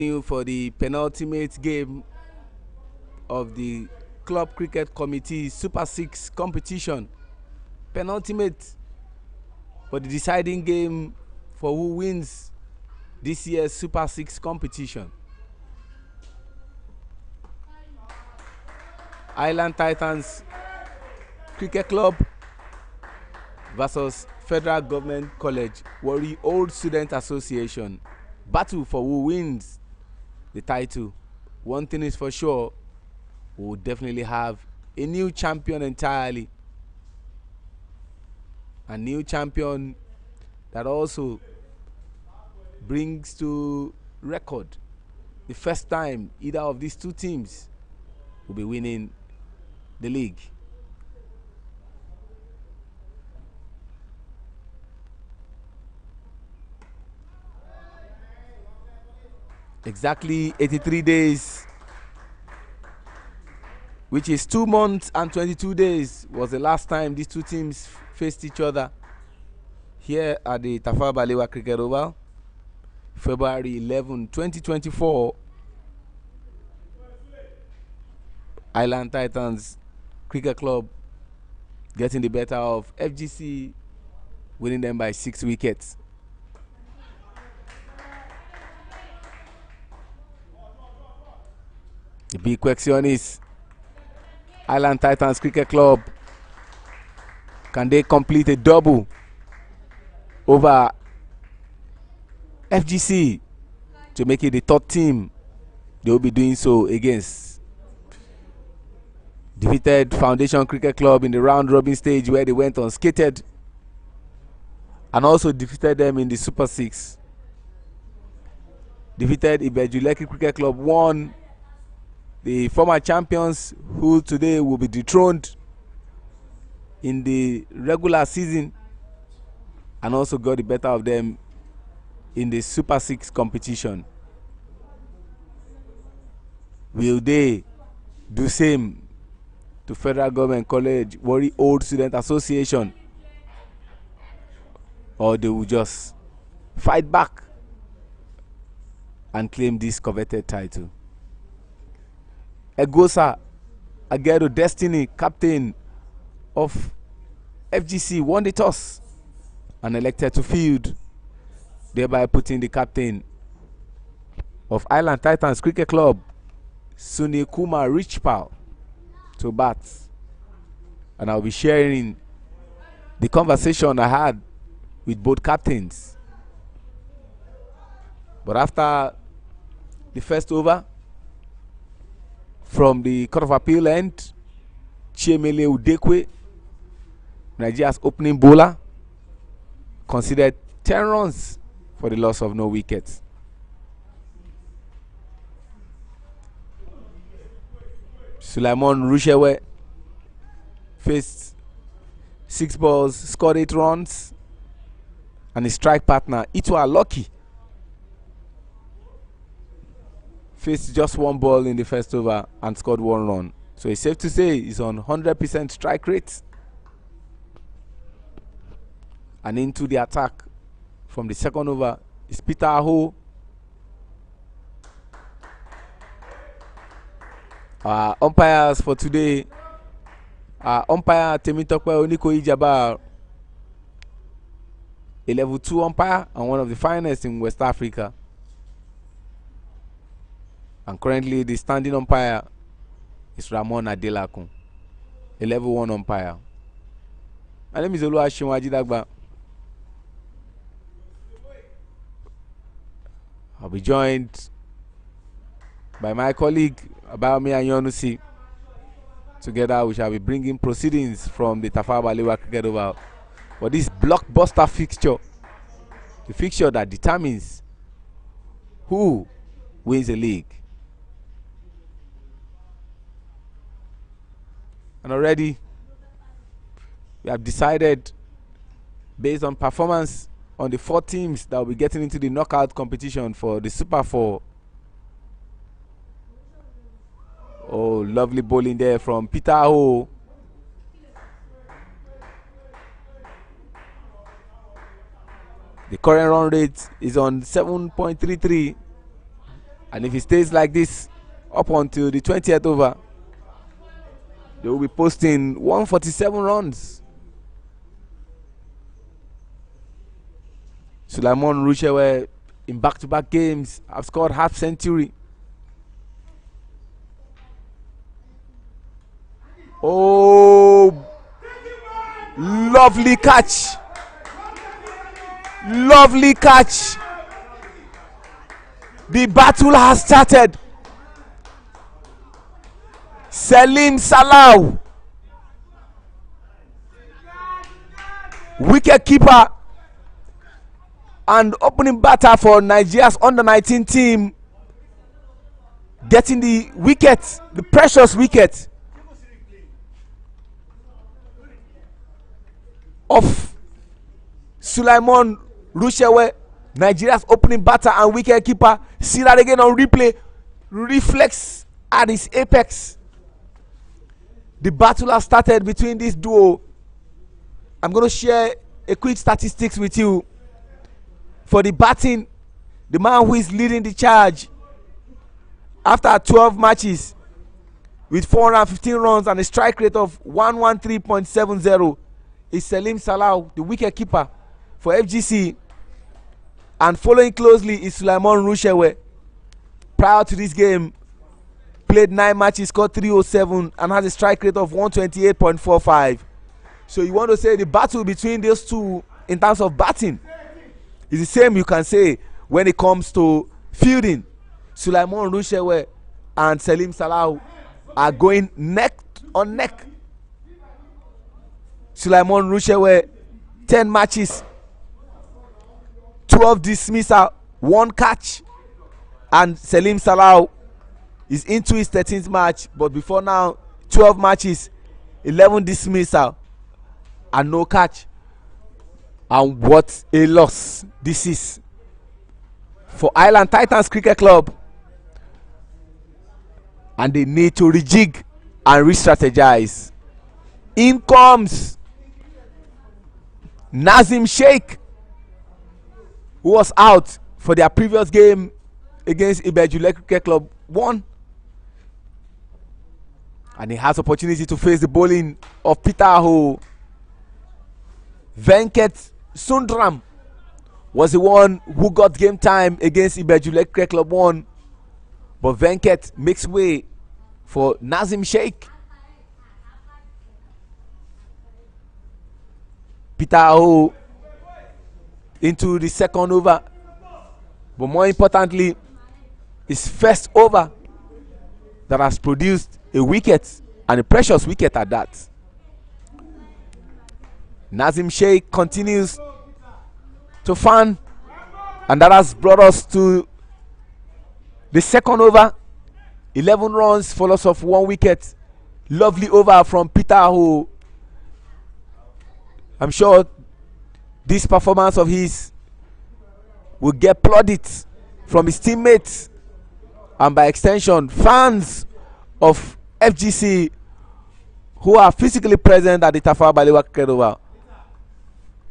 New for the penultimate game of the Club Cricket Committee Super 6 competition. Penultimate for the deciding game for who wins this year's Super 6 competition. Island Titans Cricket Club versus Federal Government College Warri Old Student Association. Battle for who wins the title. One thing is for sure, we will definitely have a new champion entirely. A new champion that also brings to record the first time either of these two teams will be winning the league. Exactly 83 days, which is 2 months and 22 days, was the last time these two teams faced each other here at the Tafawa Balewa Cricket Oval. February 11, 2024. Island Titans Cricket Club getting the better of FGC, winning them by 6 wickets. The big question is, Island Titans Cricket Club, can they complete a double over FGC to make it the third team they will be doing so against? Defeated Foundation Cricket Club in the round robin stage where they went unscathed, and also defeated them in the Super 6. Defeated Ibeju-Lekki Cricket Club, won the former champions who today will be dethroned in the regular season, and also got the better of them in the Super 6 competition. Will they do same to Federal Government College Warri Old Student Association, or they will just fight back and claim this coveted title? Egosa Aguero Destiny, captain of FGC, won the toss and elected to field, thereby putting the captain of Island Titans Cricket Club, Sunil Kumar Richpal, to bat. And I'll be sharing the conversation I had with both captains. But after the first over, from the Court of Appeal end, Chiemele Udekwe, Nigeria's opening bowler, considered 10 runs for the loss of no wickets. Sulaiman Rushewe faced 6 balls, scored 8 runs, and his strike partner Itwa Lucky faced just 1 ball in the first over and scored 1 run. So it's safe to say he's on 100% strike rate. And into the attack from the second over is Peter Aho. Umpires for today are umpire Temitope Onikoyi Jabbar, a level 2 umpire and one of the finest in West Africa. And currently the standing umpire is Ramon Adelakun, a level 1 umpire. My name is Oluwaseun Ajidagba. I'll be joined by my colleague Abayomi Ayonusi. Together we shall be bringing proceedings from the Tafawa Balewa Cricket Oval for this blockbuster fixture, the fixture that determines who wins the league. And already we have decided, based on performance, on the 4 teams that will be getting into the knockout competition for the Super 4. Oh, lovely bowling there from Peter Aho. The current run rate is on 7.33. And if it stays like this up until the 20th over, they will be posting 147 runs. Sulaiman Rushewe in back-to-back games have scored half century. Oh, lovely catch. Lovely catch. The battle has started. Salim Salau, wicket keeper and opening batter for Nigeria's under-19 team, getting the wicket, the precious wicket of Sulaiman Rushewe, Nigeria's opening batter and wicket keeper. See that again on replay. Reflex at its apex. The battle has started between this duo. I'm going to share a quick statistics with you. For the batting, the man who is leading the charge after 12 matches with 415 runs and a strike rate of 113.70 is Salim Salau, the wicket keeper for FGC. And following closely is Sulaiman Rushewe. Prior to this game, played 9 matches, scored 307 and has a strike rate of 128.45. So you want to say the battle between those two in terms of batting is the same you can say when it comes to fielding. Sulaiman Rushewe and Salim Salau are going neck on neck. Sulaiman Rushewe, 10 matches, 12 dismissal, 1 catch. And Salim Salau is into his 13th match, but before now, 12 matches, 11 dismissal, and no catch. And what a loss this is for Island Titans Cricket Club. And they need to rejig and re-strategize. In comes Nazim Sheikh, who was out for their previous game against Ibejule Cricket Club 1. And he has opportunity to face the bowling of Peter Aho. Venkat Sundram was the one who got game time against Ibejule Cricket Club 1. But Venkat makes way for Nazim Sheikh. Peter Aho into the second over. But more importantly, his first over that has produced a wicket, and a precious wicket at that. Nazim Sheikh continues to fan, and that has brought us to the second over. 11 runs for loss of 1 wicket. Lovely over from Peter Aho. I'm sure this performance of his will get plaudits from his teammates and by extension fans of FGC who are physically present at the Tafawa Balewa Cricket Oval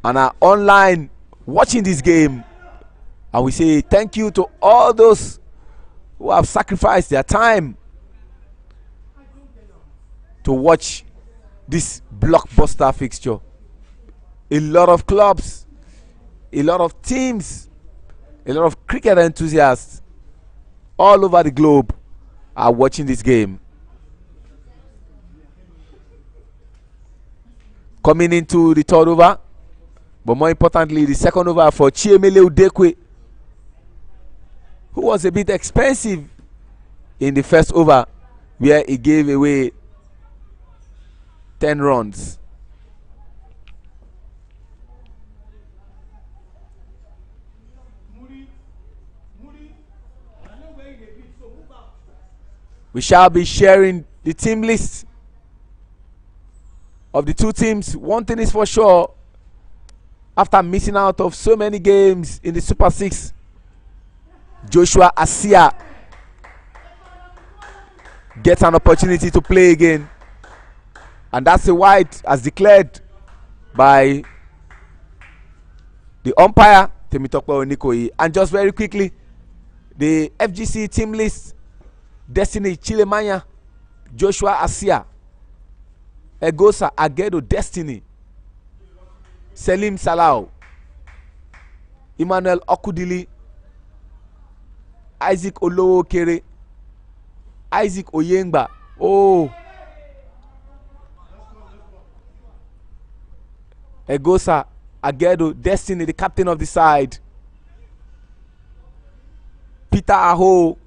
and are online watching this game. And we say thank you to all those who have sacrificed their time to watch this blockbuster fixture. A lot of clubs, a lot of teams, a lot of cricket enthusiasts all over the globe are watching this game. Coming into the third over, but more importantly the second over for Chiemele Udekwe, who was a bit expensive in the first over where he gave away 10 runs. We shall be sharing the team list of the two teams. One thing is for sure, after missing out of so many games in the Super 6, Joshua Asia gets an opportunity to play again, and that's a wide as declared by the umpire Temitope Onikoyi. And just very quickly, The FGC team list: Destiny Chilemanya, Joshua Asia, Egosa Agedo Destiny, Selim Salau, Emmanuel Okudili, Isaac Olowo Kere, Isaac Oyengba. Oh, Egosa Agedo Destiny, the captain of the side. Peter Aho,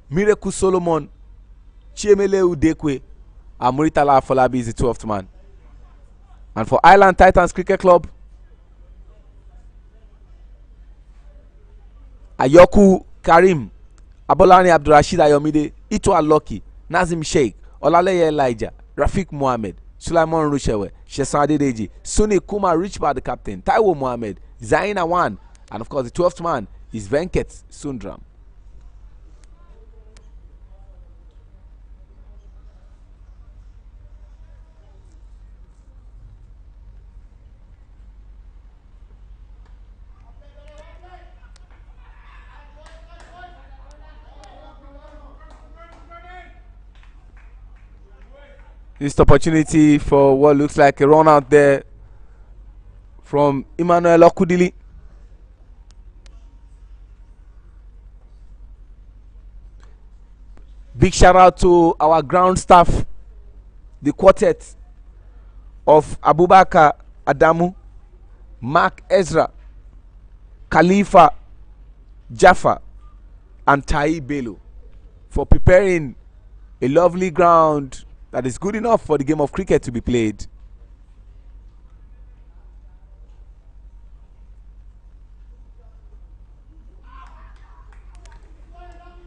Miracle Solomon, Chiemele Udekwe, and Muritala Afolabi is the 12th man. And for Island Titans Cricket Club, Ayoku Karim, Abolani Abdurrashid Ayomide, Ito Aloki, Nazim Sheikh, Olaleye Elijah, Rafiq Mohammed, Sulaiman Rushewe, Shesan Adedeji, Suni Kumar Richbar the captain, Taiwo Mohammed, Zain Awan, and of course the 12th man is Venkat Sundram. This opportunity for what looks like a run out there from Emmanuel Okudili. Big shout out to our ground staff, the quartet of Abubakar Adamu, Mark Ezra, Khalifa Jaffa, and Tai Bello for preparing a lovely ground that is good enough for the game of cricket to be played.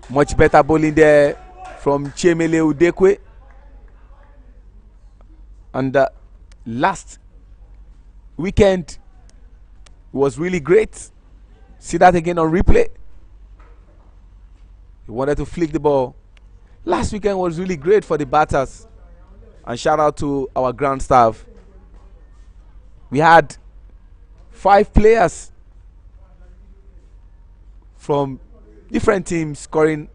Much better bowling there from Chiemele Udekwe. And last weekend was really great. See that again on replay. He wanted to flick the ball. Last weekend was really great for the batters. And shout out to our ground staff. We had 5 players from different teams scoring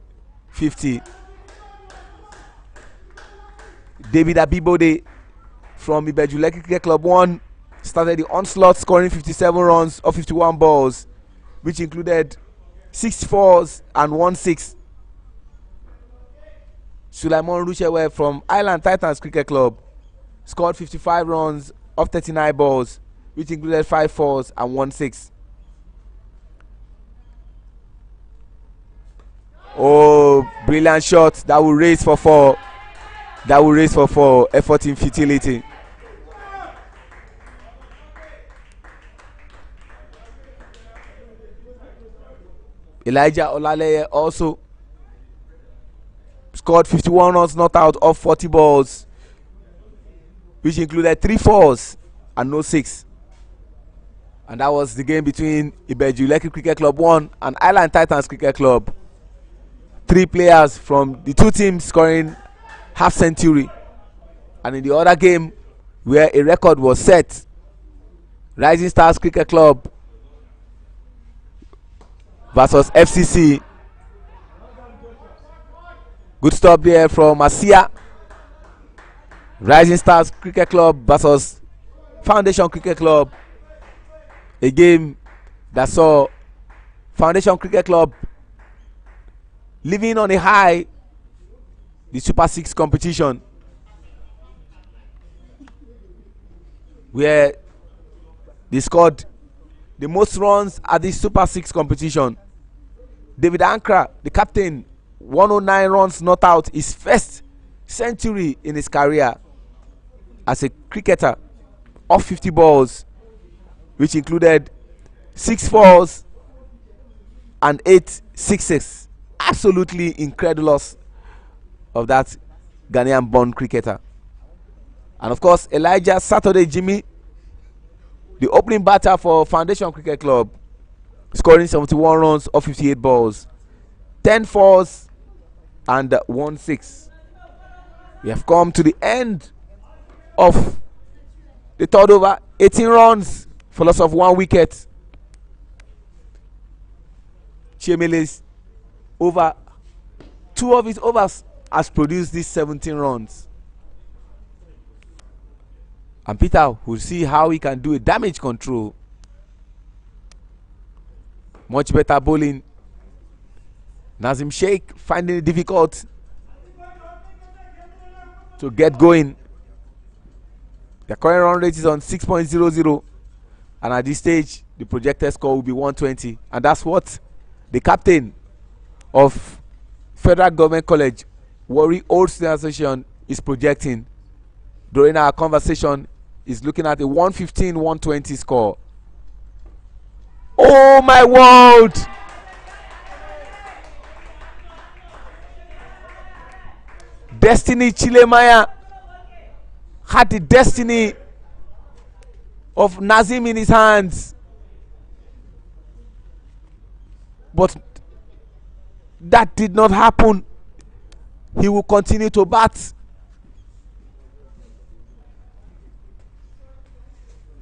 50. David Abibode from Ibejuleki Cricket Club 1 started the onslaught, scoring 57 runs of 51 balls, which included 6 fours and 1 6. Sulaiman Rushewe from Island Titans Cricket Club scored 55 runs of 39 balls, which included 5 fours and 1 6. Oh, brilliant shot that will raise for 4. That will raise for 4. Effort in futility. Elijah Olaleye also scored 51 runs not out of 40 balls, which included 3 fours and no 6. And that was the game between Ibejuleki Cricket Club 1 and Island Titans Cricket Club. 3 players from the 2 teams scoring half century. And in the other game where a record was set, Rising Stars Cricket Club versus FCC. Good stop there from Asia. Rising Stars Cricket Club versus Foundation Cricket Club. A game that saw Foundation Cricket Club living on a high, the Super 6 competition, where they scored the most runs at the Super 6 competition. David Ankra, the captain, 109 runs not out, his first century in his career as a cricketer, off 50 balls, which included 6 fours and 8 sixes. Absolutely incredulous of that Ghanaian born cricketer. And of course, Elijah Saturday Jimmy, the opening batter for Foundation Cricket Club, scoring 71 runs off 58 balls, 10 fours and 1 6. We have come to the end of the third over. 18 runs for loss of 1 wicket. Chiemele's over 2 of his overs has produced these 17 runs. And Peter will see how he can do a damage control. Much better bowling. Nazim Sheikh finding it difficult to get going. The current run rate is on 6.00, and at this stage the projected score will be 120, and that's what the captain of Federal Government College Warri Old Student Association is projecting. During our conversation, is looking at a 115-120 score. Oh my world! Destiny Chilemaya had the destiny of Nazim in his hands, but that did not happen. He will continue to bat.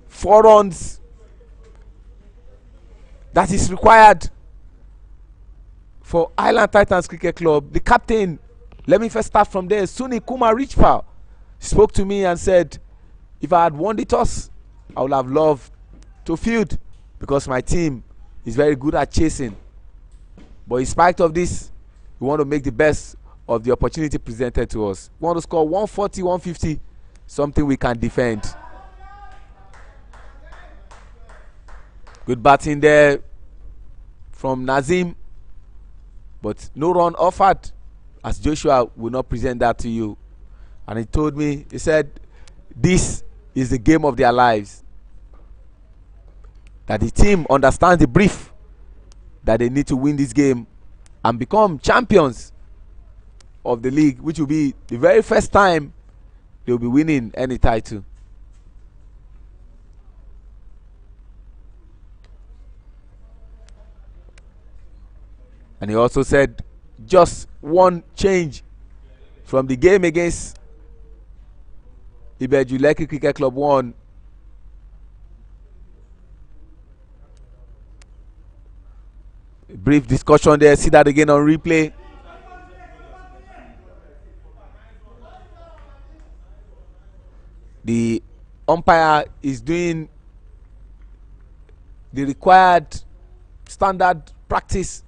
4 runs that is required for Island Titans Cricket Club. The captain, let me first start from there. Suni Kumar Richpal spoke to me and said, if I had won the toss, I would have loved to field because my team is very good at chasing. But in spite of this, we want to make the best of the opportunity presented to us. We want to score 140, 150, something we can defend. Good batting there from Nazim, but no run offered, as Joshua will not present that to you. And he told me, he said, this is the game of their lives. That the team understands the brief, that they need to win this game and become champions of the league, which will be the very first time they will be winning any title. And he also said just one change from the game against Ibeju Lekki Cricket Club 1. A brief discussion there. See that again on replay. The umpire is doing the required standard practice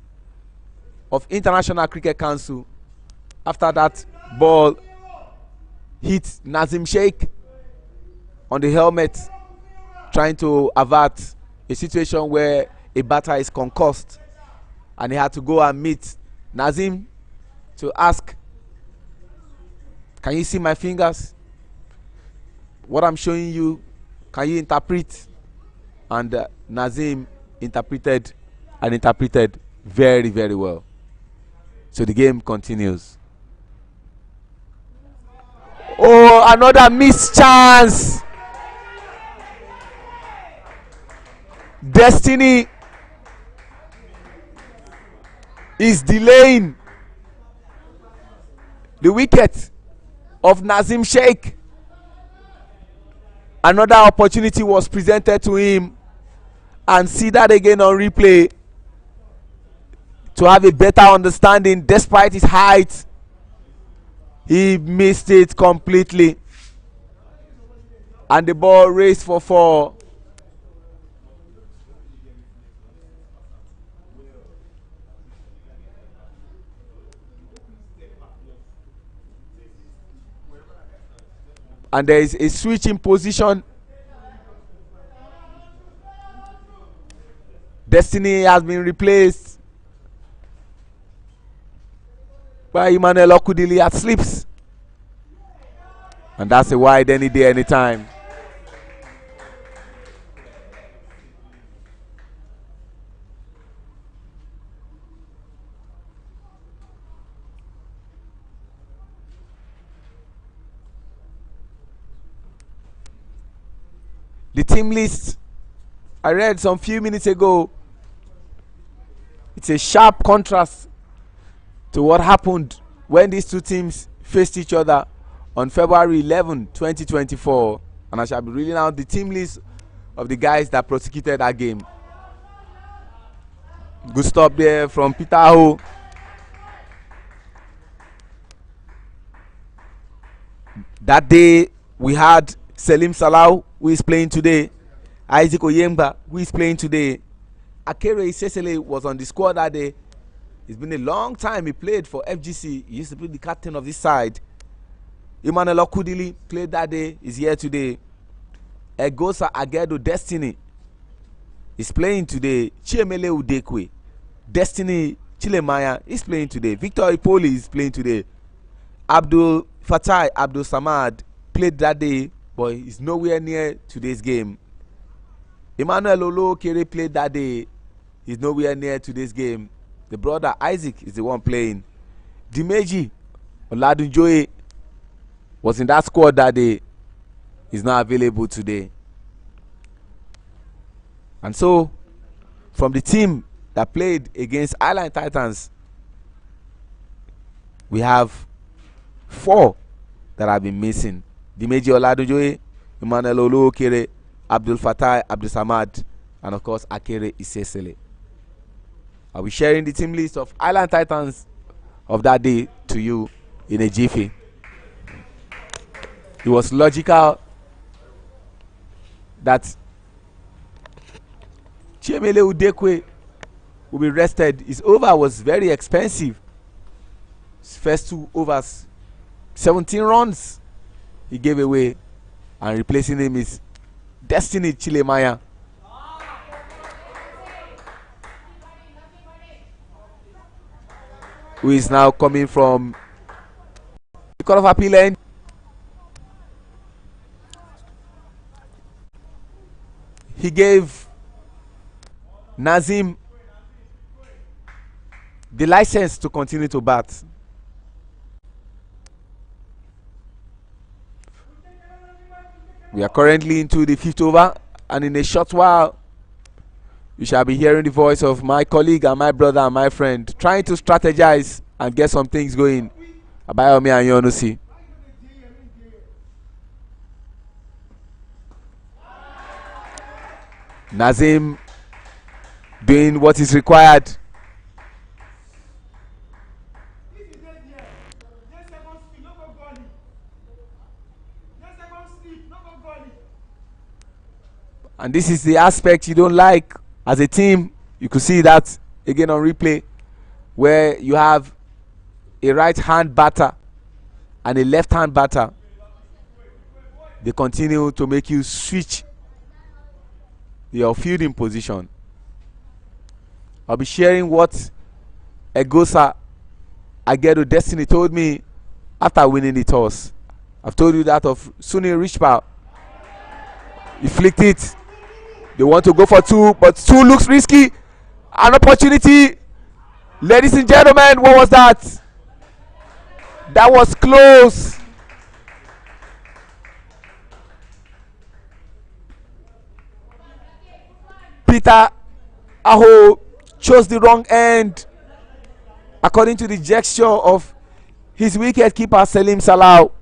of International Cricket Council. After that ball hit Nazim Sheikh on the helmet, trying to avert a situation where a batter is concussed, and he had to go and meet Nazim to ask, can you see my fingers? What I'm showing you, can you interpret? And Nazim interpreted, and interpreted very, very well. So the game continues. Oh, another missed chance. Destiny is delaying the wicket of Nazim Sheikh. Another opportunity was presented to him, and see that again on replay to have a better understanding. Despite his height, he missed it completely, and the ball raced for 4. And there is a switch in position. Destiny has been replaced by Emmanuel Okudili at slips. And that's a wide any day, anytime. The team list I read some few minutes ago, it's a sharp contrast to what happened when these two teams faced each other on February 11, 2024. And I shall be reading out the team list of the guys that prosecuted that game. Good stop there from Peter Ho. That day we had Selim Salau, who is playing today, Isaac Oyemba, who is playing today. Akere Isesele was on the squad that day. It's been a long time he played for FGC. He used to be the captain of this side. Emmanuel Okudili played that day, is here today. Egosa Agedo Destiny is playing today. Chiemele Udekwe, Destiny Chilemaya is playing today. Victor Ipoli is playing today. Abdul Fatai Abdul Samad played that day, but he's nowhere near today's game. Emmanuel Olokere played that day. He's nowhere near today's game. The brother Isaac is the one playing. Dimeji Oladunjoye was in that squad that day. He's not available today. And so, from the team that played against Island Titans, we have 4 that have been missing. Dimeji Oladunjoye, Emmanuel Olokere, Abdul Fatai Abdul Samad, and of course Akere Isesele. I'll be sharing the team list of Island Titans of that day to you in a jiffy. It was logical that Chiemele Udekwe will be rested. His over was very expensive. His first 2 overs, 17 runs he gave away, and replacing him is Destiny Chilemaya. Who is now coming from the Court of Appeal end. He gave Nazim the license to continue to bat. We are currently into the 5th over, and in a short while you shall be hearing the voice of my colleague and my brother and my friend trying to strategize and get some things going. Abayomi Anyonusi. Nazim doing what is required. And this is the aspect you don't like as a team. You could see that again on replay, where you have a right hand batter and a left hand batter. They continue to make you switch your fielding position. I'll be sharing what Egosa Agedo Destiny told me after winning the toss. I've told you that of Sunil Richpal. He flicked it. They want to go for 2, but 2 looks risky. An opportunity. Ladies and gentlemen, what was that? That was close. Peter Aho chose the wrong end, according to the gesture of his wicket keeper Selim Salau.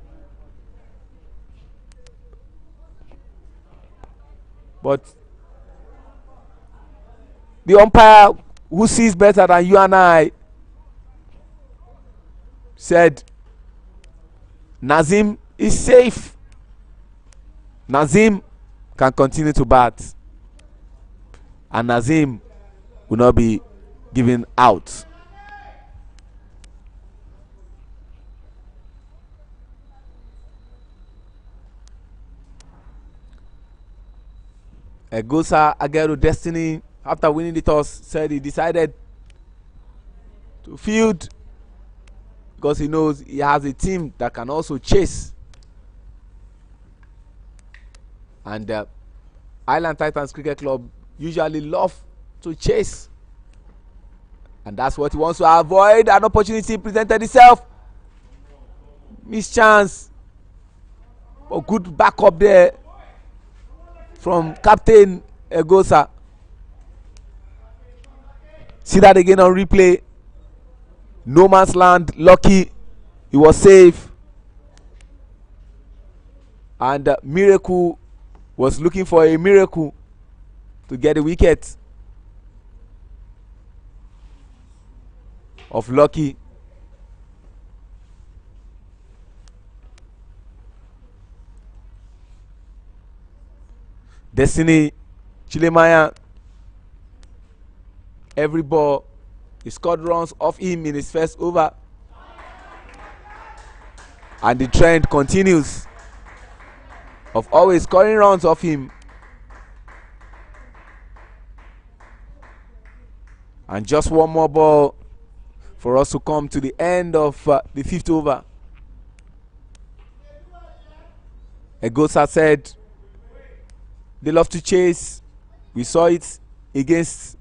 But the umpire, who sees better than you and I, said Nazim is safe. Nazim can continue to bat, and Nazim will not be given out. Egosa Agedo Destiny, after winning the toss, said he decided to field because he knows he has a team that can also chase. And Island Titans Cricket Club usually love to chase, and that's what he wants to avoid. An opportunity presented itself. Missed chance. A good backup there from Captain Egosa. See that again on replay. No man's land. Lucky. He was safe. And Miracle was looking for a miracle to get a wicket of Lucky. Destiny Chilemaya, every ball, he scored runs off him in his first over. And the trend continues of always scoring runs off him. And just one more ball for us to come to the end of the fifth over. Egosa said they love to chase. We saw it against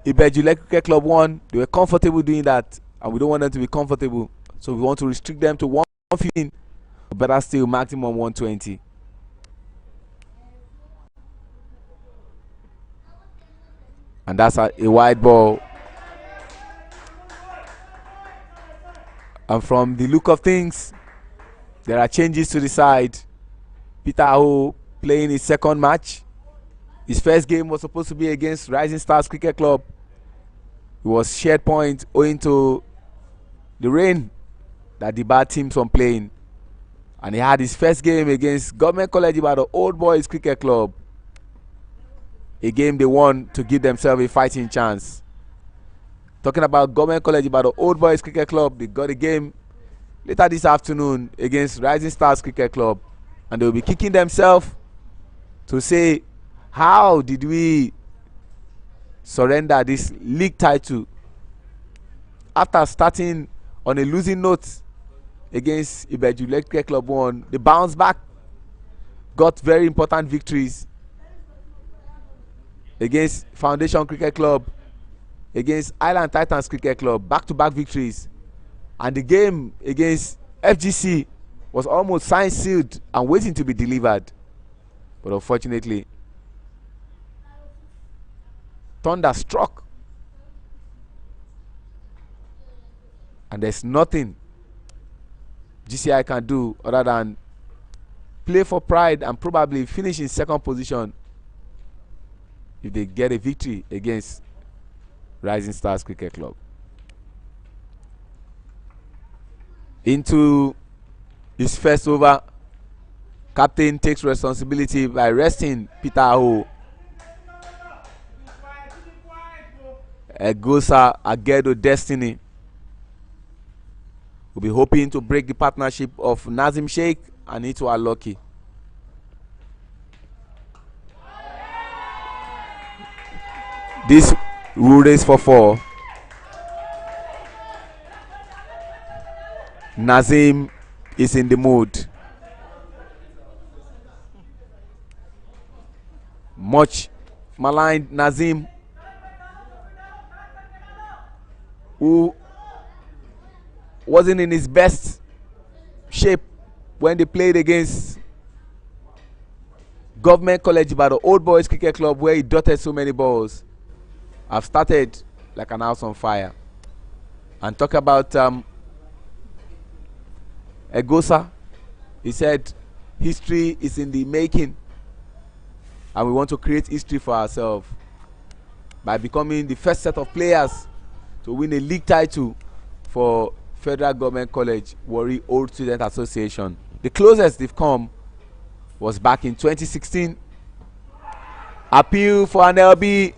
Ibejule Cricket Club 1. They were comfortable doing that, and we don't want them to be comfortable. So we want to restrict them to 115, better still maximum 120. And that's a wide ball. And from the look of things, there are changes to the side. Peter Aho playing his second match. His first game was supposed to be against Rising Stars Cricket Club. It was shared point owing to the rain that the bad teams were playing. And he had his first game against Government College Ibadan Old Boys Cricket Club. A game they won to give themselves a fighting chance. Talking about Government College Ibadan Old Boys Cricket Club, they got a game later this afternoon against Rising Stars Cricket Club. And they will be kicking themselves to say, how did we surrender this league title after starting on a losing note against Ibejule Cricket Club 1? They bounced back, got very important victories against Foundation Cricket Club, against Island Titans Cricket Club, back-to-back victories. And the game against FGC was almost signed, sealed, and waiting to be delivered. But unfortunately, thunder struck. And there's nothing GCI can do other than play for pride and probably finish in second position if they get a victory against Rising Stars Cricket Club. Into his first over, captain takes responsibility by resting Peter Aho. Egosa Agedo Destiny will be hoping to break the partnership of Nazim Sheikh and Itu Aloki. This will race for 4. Nazim is in the mood. Much maligned Nazim, who wasn't in his best shape when they played against Government College Ibadan Old Boys Cricket Club, where he dotted so many balls. I've started like an house on fire. And talk about Egosa. He said history is in the making, and we want to create history for ourselves by becoming the first set of players to win a league title for Federal Government College Warri Old Student Association. The closest they've come was back in 2016. Appeal for an LB.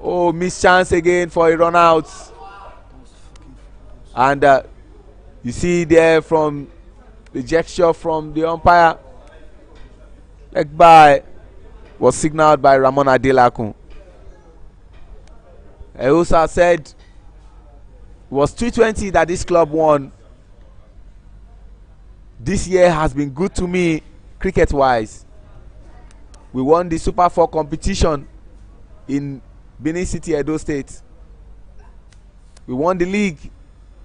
Oh, missed chance again for a run out. And you see there from the gesture from the umpire, leg by was signaled by Ramon Adelakun. Eosa said it was 220 that this club won. This year has been good to me cricket wise. We won the Super 4 competition in Benin City, Edo State. We won the league.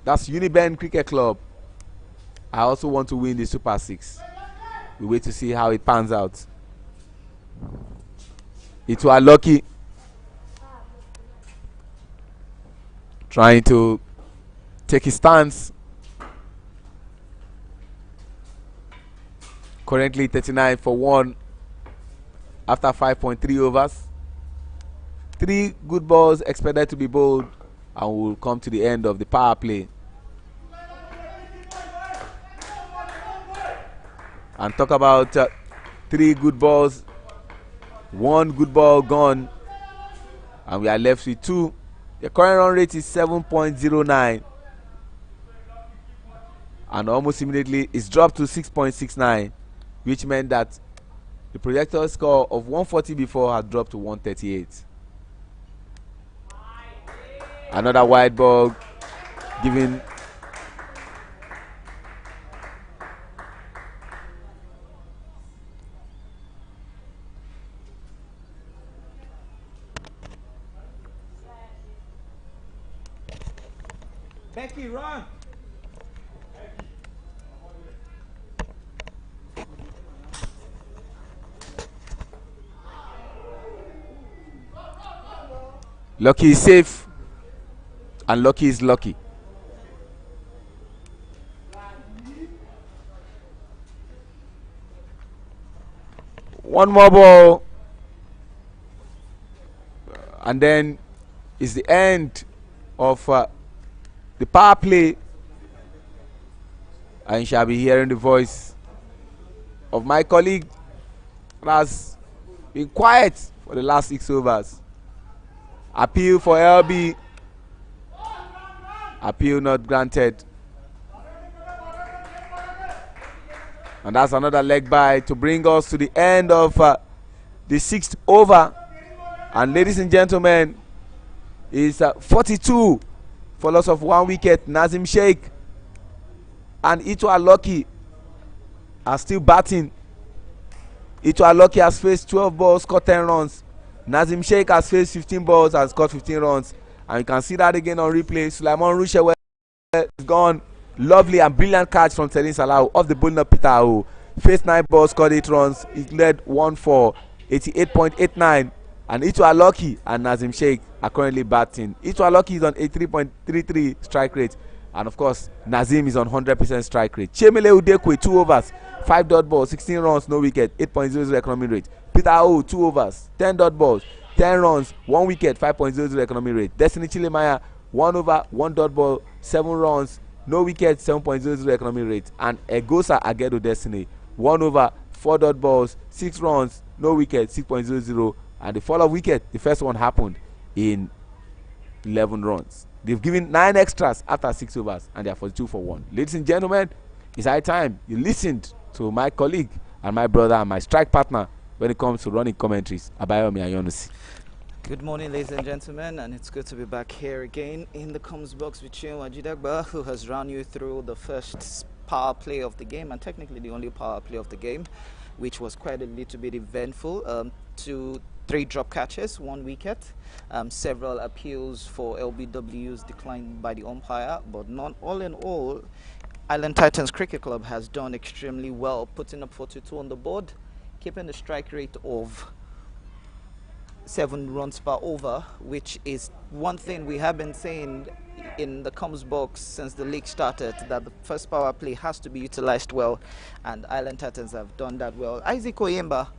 That's Uniben Cricket Club. I also want to win the Super 6. We wait to see how it pans out. It was lucky. Trying to take his stance. Currently 39 for 1 after 5.3 overs. 3 good balls expected to be bowled, and we'll come to the end of the power play. And talk about 3 good balls, 1 good ball gone, and we are left with 2. The current run rate is 7.09, and almost immediately it's dropped to 6.69, which meant that the projected score of 140 before had dropped to 138. Another wide ball giving Becky, run! Lucky is safe, and Lucky is lucky. One more ball, and then it's the end of the power play, and you shall be hearing the voice of my colleague that has been quiet for the last 6 overs. Appeal for LB. Appeal not granted. And that's another leg bye to bring us to the end of the 6th over. And ladies and gentlemen, it's 42 for loss of 1 wicket. Nazim Sheikh and Itwa Lucky are still batting. Itwa Lucky has faced 12 balls, scored 10 runs. Nazim Sheikh has faced 15 balls and scored 15 runs. And you can see that again on replay. Sulaiman Rushewe is gone. Lovely and brilliant catch from Serin Salahu off the bowling of Peter Aho. Faced 9 balls, scored 8 runs. He led 1 for 88.89. And Itwa Lucky and Nazim Sheikh are currently batting. Itwa Lucky is on 83.33 strike rate. And of course, Nazim is on 100% strike rate. Chemele Udekwe, 2 overs, 5 dot balls, 16 runs, no wicket, 8.00 economy rate. Peter Aho, 2 overs, 10 dot balls, 10 runs, 1 wicket, 5.00 economy rate. Destiny Chilemaya, 1 over, 1 dot ball, 7 runs, no wicket, 7.00 economy rate. And Egosa Agedo Destiny, 1 over, 4 dot balls, 6 runs, no wicket, 6.00. And the fall of wicket, the first one happened in 11 runs. They've given 9 extras after 6 overs, and they are 42 for 1. Ladies and gentlemen, it's high time you listened to my colleague and my brother and my strike partner when it comes to running commentaries, Abayomi Ayonusi. Good morning, ladies and gentlemen, and it's good to be back here again in the comms box with Chinua Jidagba, who has run you through the first power play of the game, and technically the only power play of the game, which was quite a little bit eventful. 3 drop catches, 1 wicket, several appeals for LBWs declined by the umpire, but not all in all, Island Titans Cricket Club has done extremely well, putting up 42 on the board, keeping a strike rate of 7 runs per over, which is one thing we have been saying in the comms box since the league started, that the first power play has to be utilized well, and Island Titans have done that well. Isaac Oyemba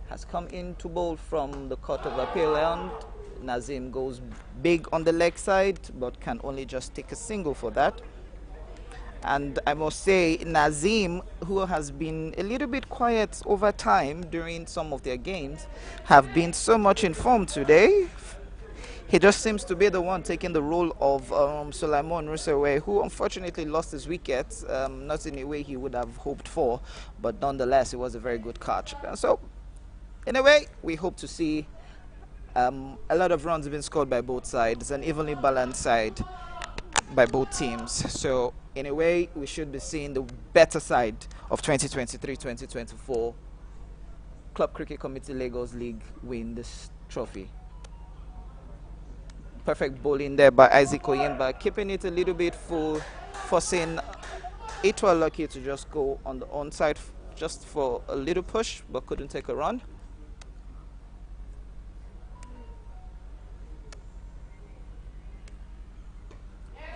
has come in to bowl from the Court of Appeal, and Nazim goes big on the leg side but can only just take a single for that. And I must say, Nazim, who has been a little bit quiet over time during some of their games, have been so much in form today. He just seems to be the one taking the role of Sulaiman Rusewe, who unfortunately lost his wicket, not in a way he would have hoped for, but nonetheless it was a very good catch. So in a way, we hope to see a lot of runs have been scored by both sides, an evenly balanced side by both teams. So in a way, we should be seeing the better side of 2023-2024 Club Cricket Committee Lagos League win this trophy. Perfect bowling there by Isaac Oyemba, keeping it a little bit full, forcing Itwa Lucky to just go on the onside just for a little push, but couldn't take a run.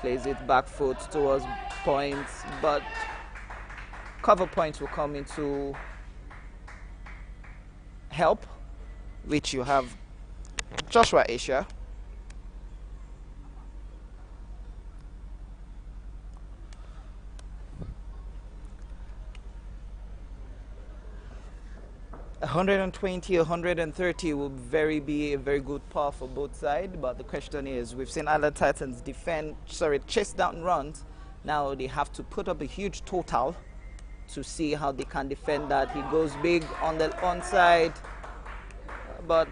Plays it back foot towards points, but cover points will come into help, which you have Joshua Asia. 120, 130 will be a very good par for both sides. But the question is, we've seen Island Titans chase down runs. Now they have to put up a huge total to see how they can defend that. He goes big on the onside, but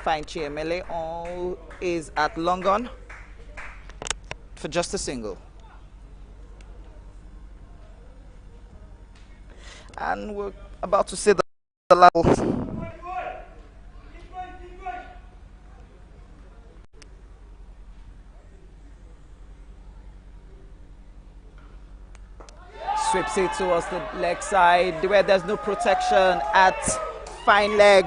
Fine Chiemele all is at long on for just a single. And we're about to see the last. Sweeps it towards the leg side where there's no protection at fine leg,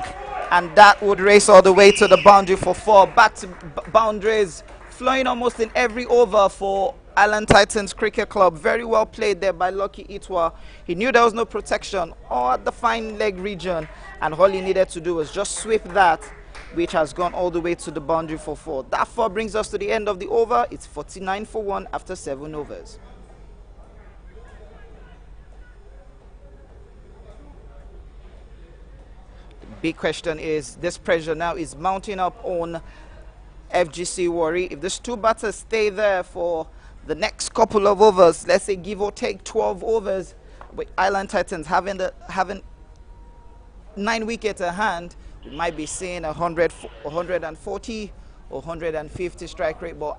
and that would race all the way to the boundary for 4. Back to boundaries, flowing almost in every over for Island Titans Cricket Club. Very well played there by Lucky Itwa. He knew there was no protection or at the fine leg region, and all he needed to do was just sweep that, which has gone all the way to the boundary for 4. That 4 brings us to the end of the over. It's 49 for 1 after 7 overs. Big question is, this pressure now is mounting up on FGC Warri. If these 2 batters stay there for the next couple of overs, let's say give or take 12 overs, with Island Titans having 9 wickets at hand, we might be seeing 140 or 150 strike rate. But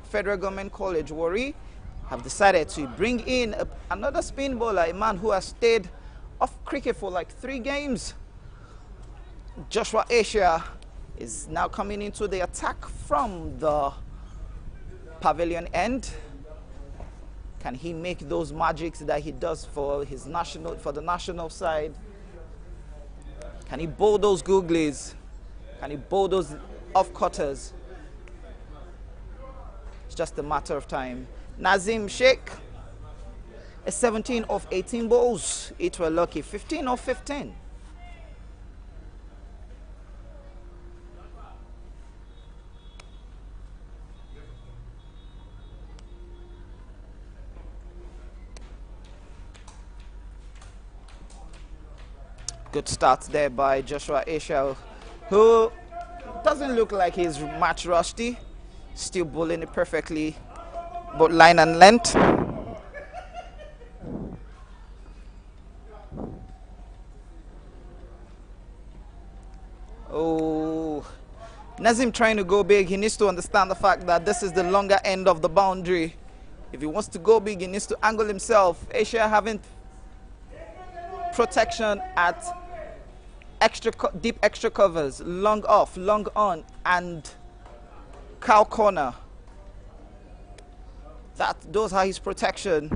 Federal Government College Warri have decided to bring in another spin bowler, a man who has stayed off cricket for like 3 games. Joshua Asia is now coming into the attack from the pavilion end. Can he make those magics that he does for the national side? Can he bowl those googlies? Can he bowl those off-cutters? It's just a matter of time. Nazim Sheikh is 17 of 18 balls. It were lucky, 15 of 15. Good start there by Joshua Asia, who doesn't look like he's match rusty. Still bowling it perfectly, both line and length. Oh, Nazim trying to go big. He needs to understand the fact that this is the longer end of the boundary. If he wants to go big, he needs to angle himself. Asia having protection at deep extra covers, long off, long on, and cow corner. Those are his protection.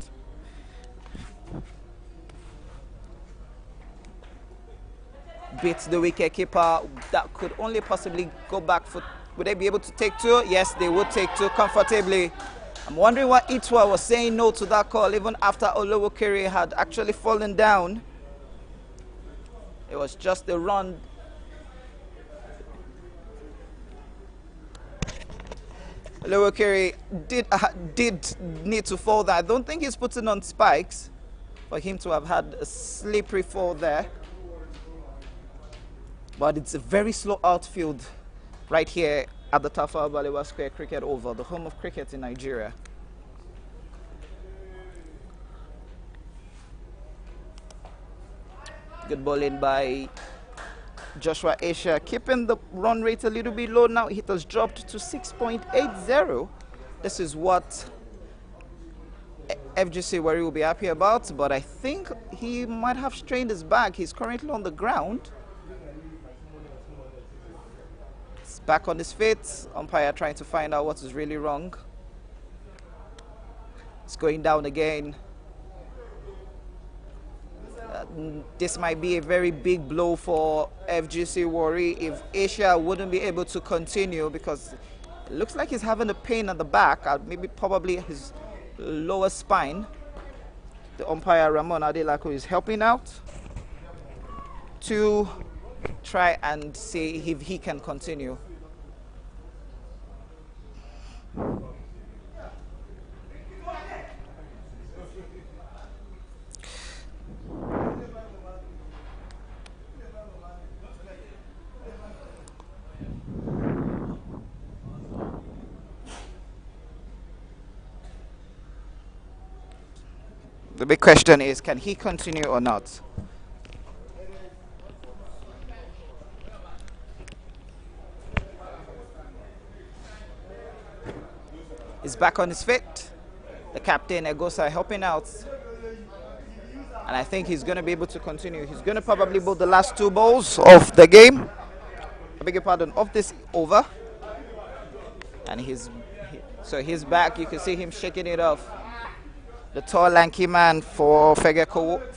Beats the wicket keeper. That could only possibly go back for. Would they be able to take 2? Yes, they would take 2 comfortably. I'm wondering why Itwa was saying no to that call even after Olowokere had actually fallen down. It was just a run. Olowokere did need to fall there. I don't think he's putting on spikes for him to have had a slippery fall there. But it's a very slow outfield right here at the Tafawa Balewa Square Cricket Oval, the home of cricket in Nigeria. Good bowling by Joshua Asia, keeping the run rate a little bit low now. It has dropped to 6.80. This is what FGC Warri will be happy about, but I think he might have strained his back. He's currently on the ground. He's back on his feet. Umpire trying to find out what is really wrong. It's going down again. This might be a very big blow for FGC Warri if Asia wouldn't be able to continue, because it looks like he's having a pain at the back, maybe probably his lower spine. The umpire Ramon Adelako is helping out to try and see if he can continue. The big question is, can he continue or not? He's back on his feet. The captain, Egosa, helping out. And I think he's going to be able to continue. He's going to probably bowl the last 2 balls of the game. I beg your pardon, of this over. And he's back. You can see him shaking it off. The tall, lanky man for Fegokowosa.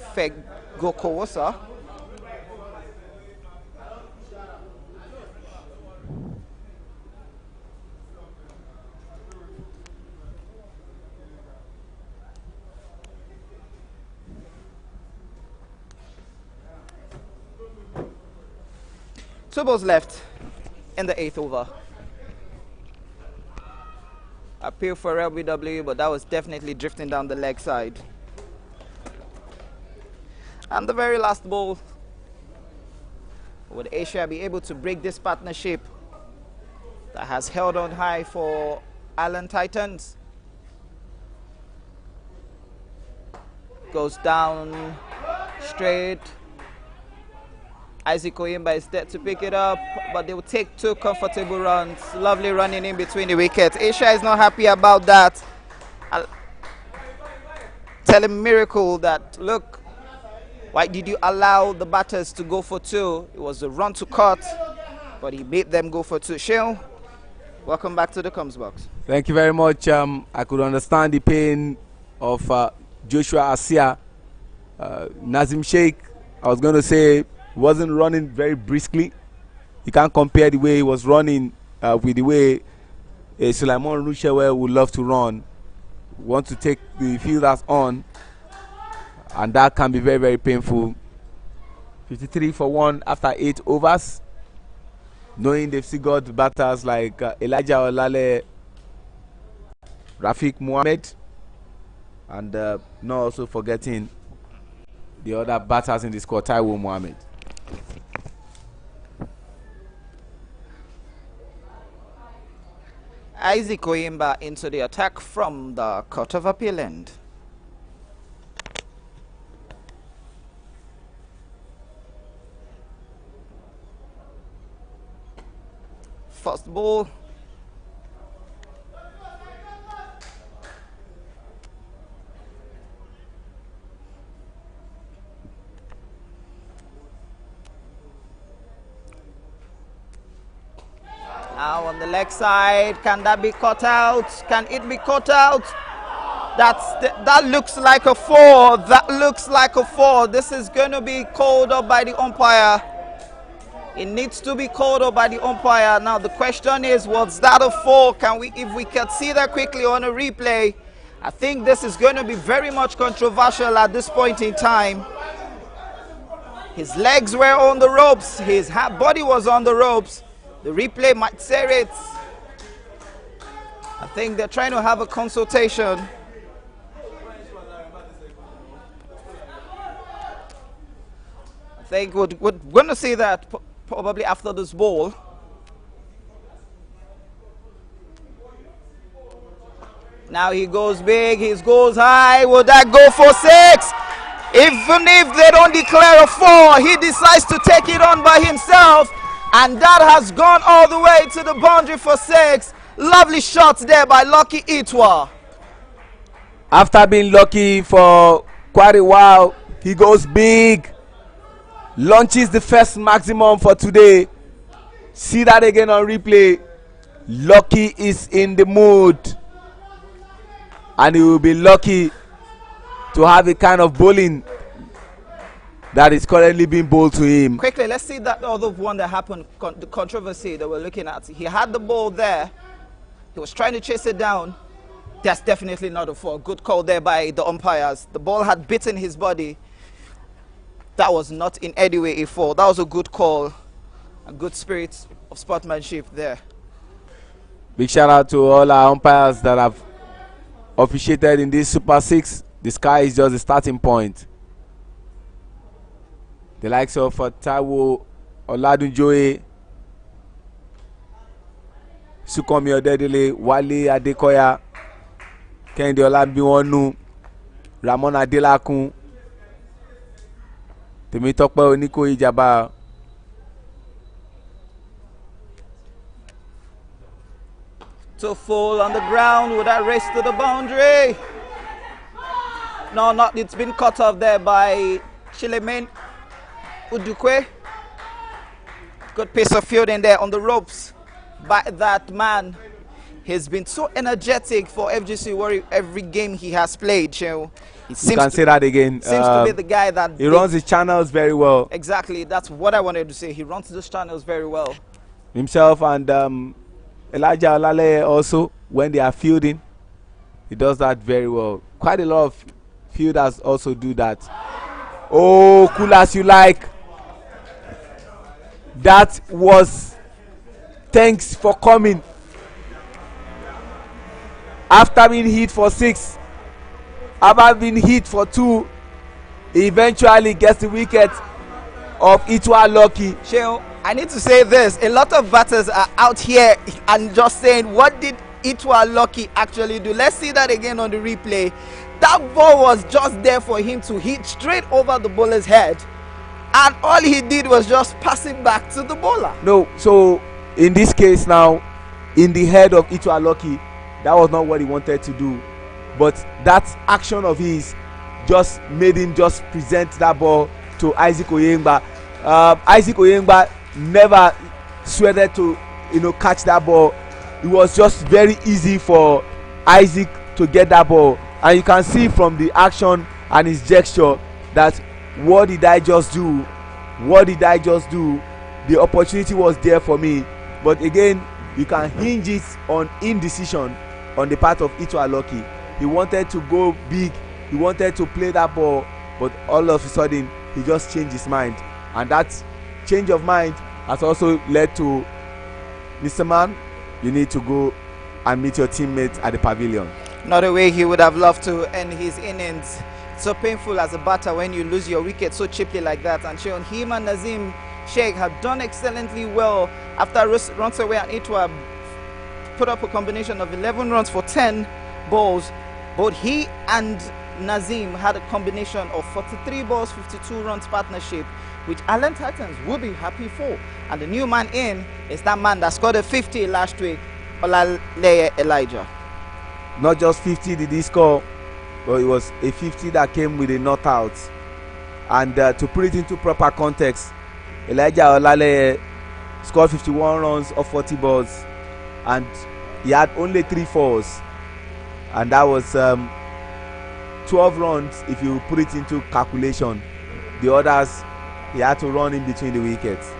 Two balls left in the 8th over. Appeal for LBW, but that was definitely drifting down the leg side. And the very last ball. Would Asia be able to break this partnership that has held on high for Island Titans? Goes down straight. Isaac Oyimba is there to pick it up, but they will take 2 comfortable runs. Lovely running in between the wickets. Asia is not happy about that. I'll tell him Miracle that, look, why did you allow the batters to go for 2? It was a run to cut, but he made them go for 2. Sheil, welcome back to the Coms Box. Thank you very much. I could understand the pain of Joshua Asia. Nazim Sheikh, I was going to say, wasn't running very briskly. You can't compare the way he was running with the way Sulaiman Rushewe would love to run. Want to take the fielders on, and that can be very, very painful. 53 for 1 after 8 overs, knowing they've still got batters like Elijah Olale, Rafiq Mohammed, and not also forgetting the other batters in the squad, Taiwo Mohammed. Isaac Oyimba into the attack from the Court of Appeal end. First ball. Now on the leg side, can that be cut out? Can it be cut out? That looks like a 4. That looks like a 4. This is going to be called up by the umpire. It needs to be called up by the umpire. Now the question is, was that a 4? If we can see that quickly on a replay, I think this is going to be very much controversial at this point in time. His legs were on the ropes. His body was on the ropes. The replay might say it. I think they're trying to have a consultation. I think we're going to see that probably after this ball. Now he goes big, he goes high. Will that go for 6? Even if they don't declare a 4, he decides to take it on by himself. And that has gone all the way to the boundary for 6. Lovely shots there by Lucky Itwa. After being lucky for quite a while, he goes big. Launches the first maximum for today. See that again on replay. Lucky is in the mood. And he will be lucky to have a kind of bowling that is currently being bowled to him. Quickly, let's see that other one that happened, the controversy that we're looking at. He had the ball there. He was trying to chase it down. That's definitely not a 4. Good call there by the umpires. The ball had bitten his body. That was not in any way a 4. That was a good call. A good spirit of sportsmanship there. Big shout out to all our umpires that have officiated in this Super 6. The sky is just the starting point. The likes of Taiwo Oladunjoye, Sukomi Odedele, Wale Adekoya, Kehinde Olabiwonu, Ramon Adelakun, Temitope Onikoyi Jaba. To fall on the ground with that race to the boundary. No, not. It's been cut off there by Chilemen Udukwe. Good piece of fielding there on the ropes by that man. He's been so energetic for FGC Warri every game he has played. You can say that again. Seems to be the guy that he runs his channels very well. Exactly, that's what I wanted to say. He runs those channels very well. Himself and Elijah Olale also, when they are fielding, he does that very well. Quite a lot of fielders also do that. Oh, cool as you like. That was thanks for coming. After being hit for 6, after being hit for 2, he eventually gets the wicket of Itwa Lucky. Sheo, I need to say this. A lot of batters are out here and just saying, what did Itwa Lucky actually do? Let's see that again on the replay. That ball was just there for him to hit straight over the bowler's head. And all he did was just pass it back to the bowler. No, so in this case now, in the head of Itwa Lucky, that was not what he wanted to do. But that action of his just made him just present that ball to Isaac Oyengba. Isaac Oyengba never sweated to catch that ball. It was just very easy for Isaac to get that ball, and you can see from the action and his gesture that what did I just do? What did I just do? The opportunity was there for me, but again you can hinge it on indecision on the part of Itwa Lucky. He wanted to go big, he wanted to play that ball, but all of a sudden he just changed his mind, and that change of mind has also led to, Mr. Man, you need to go and meet your teammates at the pavilion. Not a way he would have loved to end his innings. It's so painful as a batter when you lose your wicket so cheaply like that. And Sheon, him and Nazim Sheikh have done excellently well after runs away, and Itwa put up a combination of 11 runs for 10 balls. Both he and Nazim had a combination of 43 balls, 52 runs partnership, which Allen Titans will be happy for. And the new man in is that man that scored a 50 last week, Olaleye Elijah. Not just 50 did he score, but it was a 50 that came with a not out. And to put it into proper context, Elijah Olaleye scored 51 runs of 40 balls, and he had only 3 fours, and that was 12 runs if you put it into calculation. The others, he had to run in between the wickets.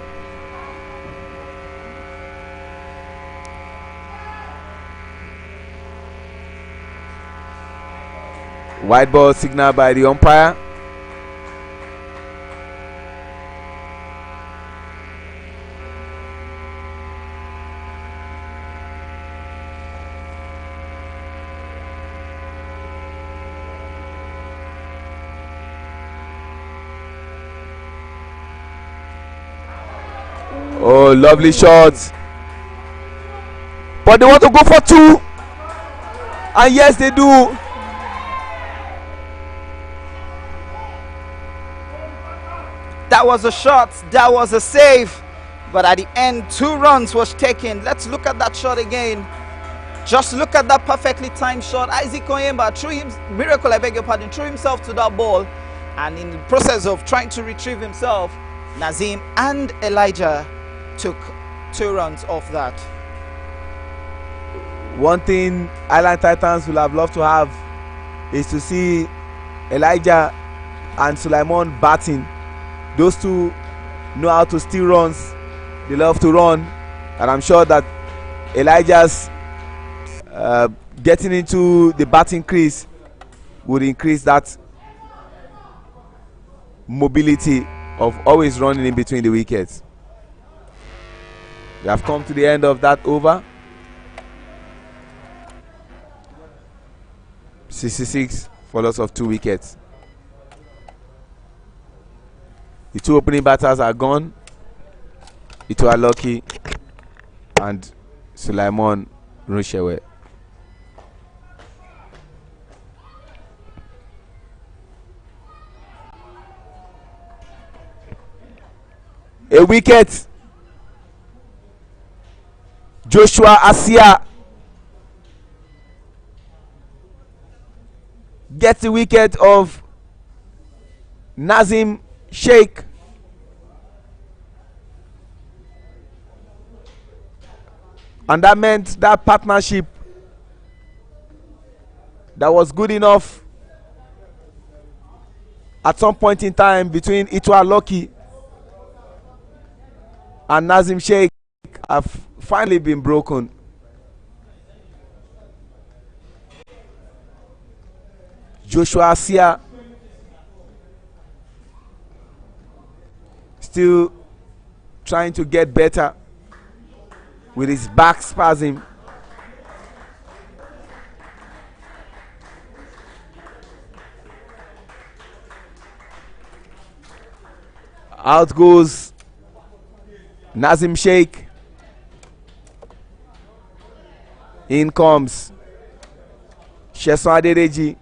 White ball signal by the umpire. Oh, lovely shots. But they want to go for 2. And yes, they do. That was a shot, that was a save, but at the end 2 runs was taken. Let's look at that shot again. Just look at that perfectly timed shot. Isaac Oyemba threw himself to that ball, and in the process of trying to retrieve himself, Nazim and Elijah took 2 runs off that. One thing Island Titans will have loved to have is to see Elijah and Sulaiman batting. Those two know how to steal runs. They love to run, and I'm sure that Elijah's getting into the batting crease would increase that mobility of always running in between the wickets. We have come to the end of that over. 66 for loss of 2 wickets. The 2 opening batters are gone. Itwa Lucky and Sulaiman Runshewe. A wicket. Joshua Asia gets the wicket of Nazim Sheikh. And that meant that partnership that was good enough at some point in time between Itwa Loki and Nazim Sheikh have finally been broken. Joshua Asia still trying to get better with his back spasm. Out goes Nazim Sheikh. In comes Sheson Adedeji,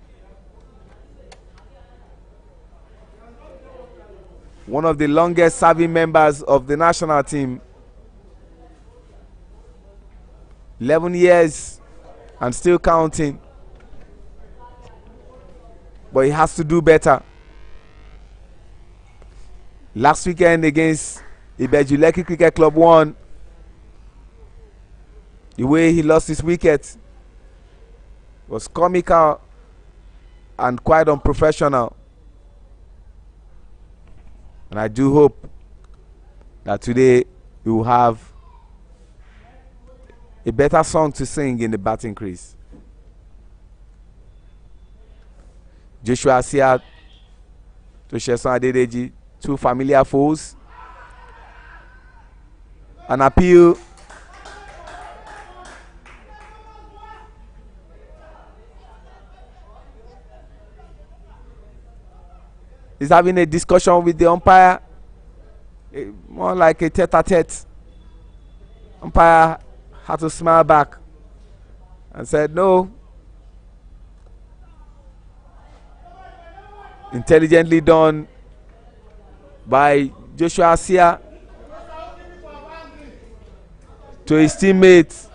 one of the longest serving members of the national team. 11 years and still counting. But he has to do better. Last weekend against Ibeju-Lekki Cricket Club 1, the way he lost his wicket was comical and quite unprofessional. And I do hope that today he will have a better song to sing in the batting crease. Joshua Asia to Sheson Adedeji, two familiar foes. An appeal. He's having a discussion with the umpire, more like a tete-a-tete. Umpire had to smile back and said no. Intelligently done by Joshua Asia to his teammates.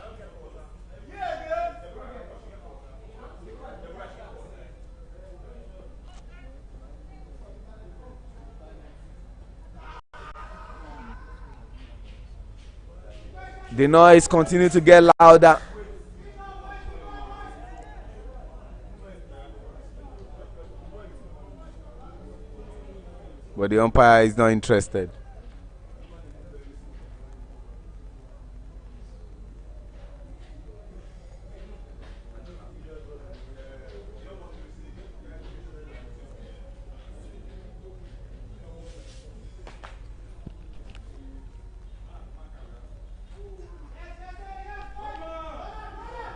The noise continues to get louder. But the umpire is not interested.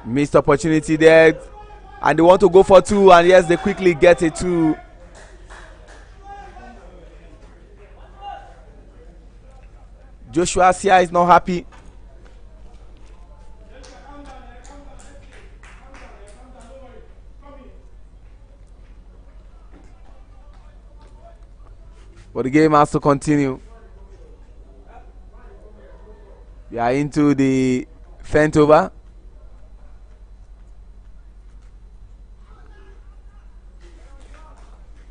Missed opportunity there, and they want to go for two, and yes, they quickly get it two. Joshua Asia is not happy. But the game has to continue. We are into the 10th over.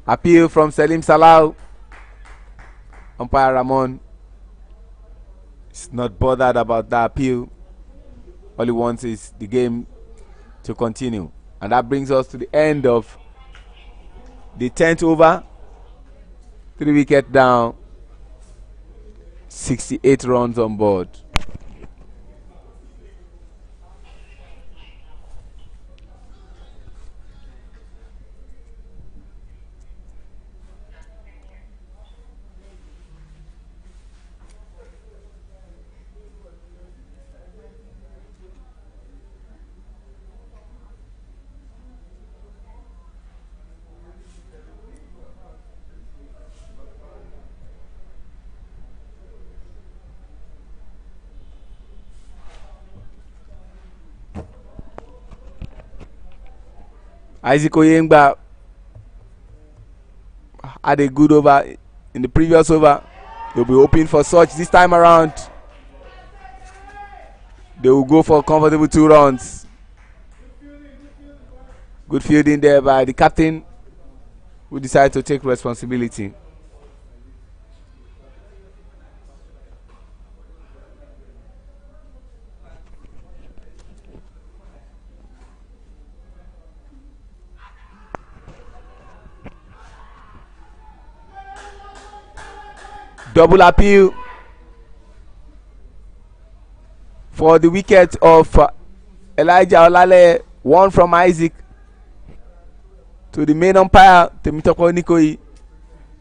Appeal from Salim Salau. Umpire Ramon is not bothered about that appeal. All he wants is the game to continue. And that brings us to the end of the 10th over. 3 wickets down. 68 runs on board. Isaac had a good over in the previous over. They'll be hoping for such this time around. They will go for comfortable 2 runs. Good fielding there by the captain, who decided to take responsibility. Double appeal for the wicket of Elijah Olale. One from Isaac to the main umpire, Temitoko Nikoyi,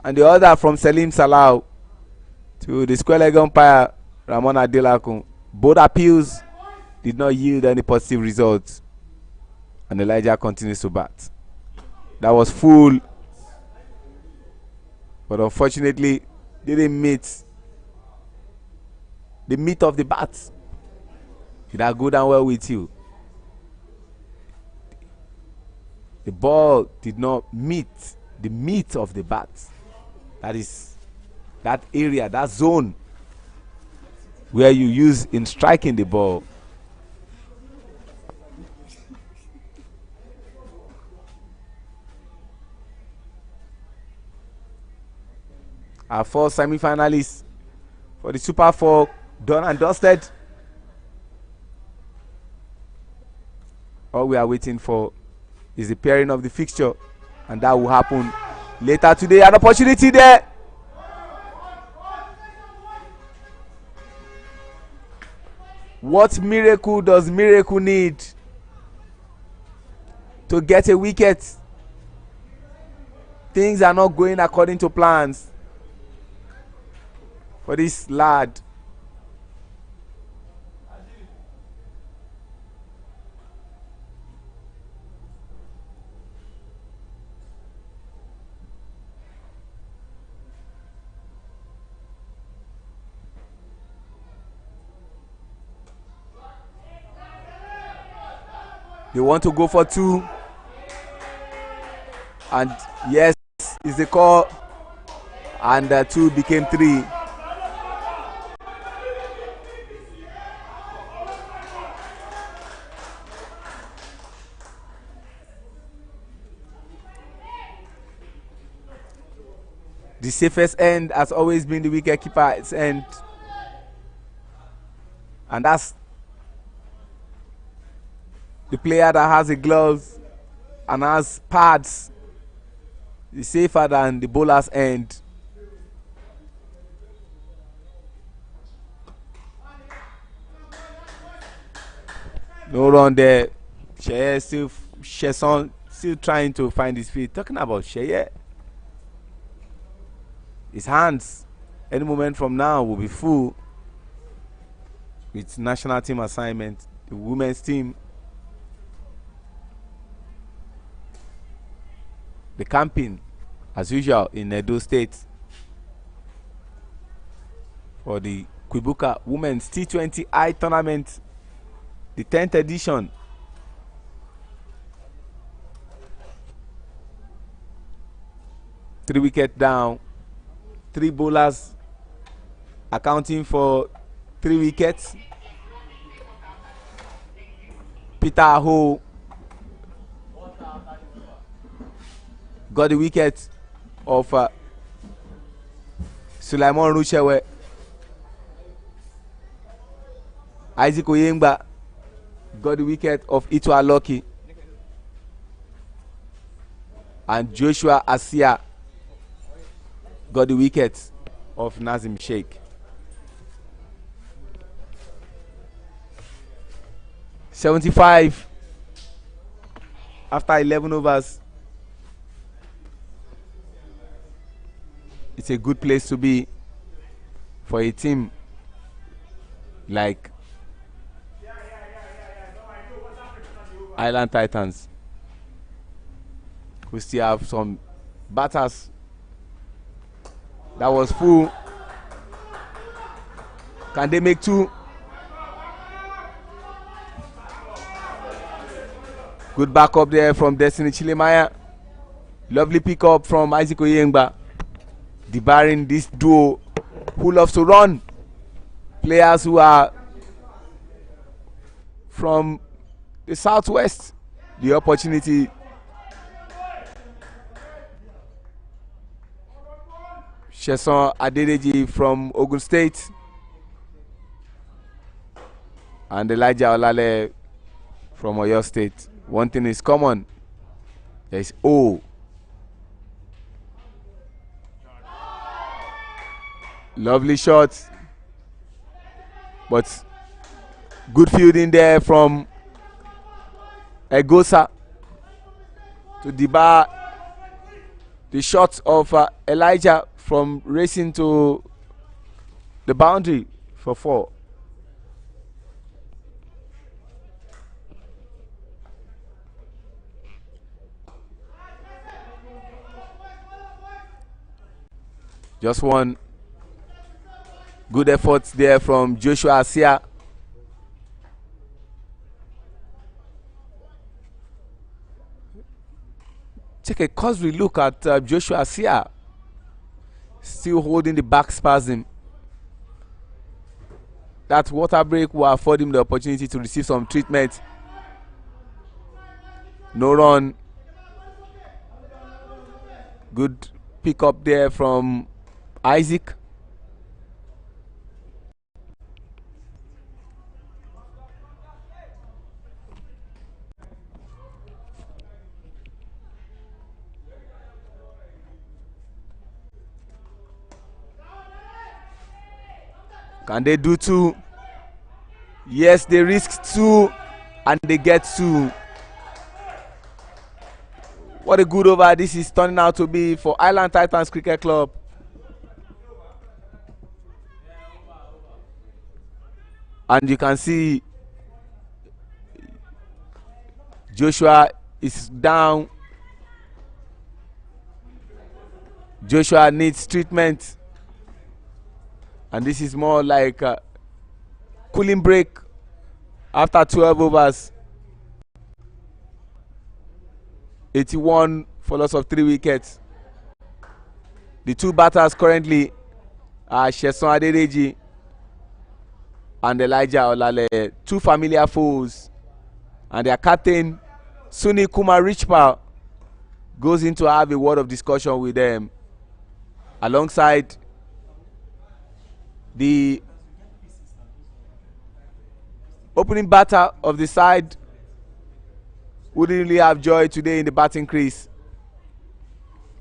and the other from Salim Salau to the square leg umpire, Ramon Adelakun. Both appeals did not yield any positive results, and Elijah continues to bat. That was full, but unfortunately didn't meet the meat of the bat. Did that go down well with you? The ball did not meet the meat of the bat. That is that area, that zone where you use in striking the ball. Our 4 semi-finalists for the Super 4 done and dusted. All we are waiting for is the pairing of the fixture, and that will happen later today. An opportunity there. What miracle does Miracle need to get a wicket? Things are not going according to plans for this lad. They want to go for 2, and yes, is the call, and 2 became 3. The safest end has always been the wicket keeper's end, and that's the player that has the gloves and has pads is safer than the bowler's end. No run there. Sheye still trying to find his feet. Talking about Sheye, his hands any moment from now will be full with national team assignment, the women's team. The camping, as usual, in Edo State for the Kwibuka Women's T20I Tournament, the 10th edition. Three wicket down, 3 bowlers accounting for 3 wickets. Peter Aho got the wicket of Sulaiman Rushewe. Isaac Oyengba got the wicket of Itwa Loki. And Joshua Asia got the wicket of Nazim Sheikh. 75 after 11 overs. It's a good place to be for a team like Island Titans, who still have some batters. That was full. Can they make 2? Good backup there from Destiny Chilemaya. Lovely pickup from Isaac Oyengba. Debarring this duo who loves to run, players who are from the southwest, the opportunity. Sheson Adedeji from Ogun State and Elijah Olale from Oyo State. One thing is common. There is O. Lovely shot. But good fielding there from Egosa to debar the shot of Elijah from racing to the boundary for 4. Just one good effort there from Joshua Asia. Take a cursory look at Joshua Asia. Still holding the back spasm. That water break will afford him the opportunity to receive some treatment. No run. Good pick up there from Isaac. Can they do 2? Yes, they risk 2 and they get 2. What a good over this is turning out to be for Island Titans Cricket Club. And you can see Joshua is down. Joshua needs treatment. And this is more like a cooling break after 12 overs. 81 for loss of 3 wickets. The 2 batters currently are Sheson Adedeji and Elijah Olale, 2 familiar foes. And their captain, Suni Kumar Richpal, goes in to have a word of discussion with them. Alongside the opening batter of the side, who didn't really have joy today in the batting crease.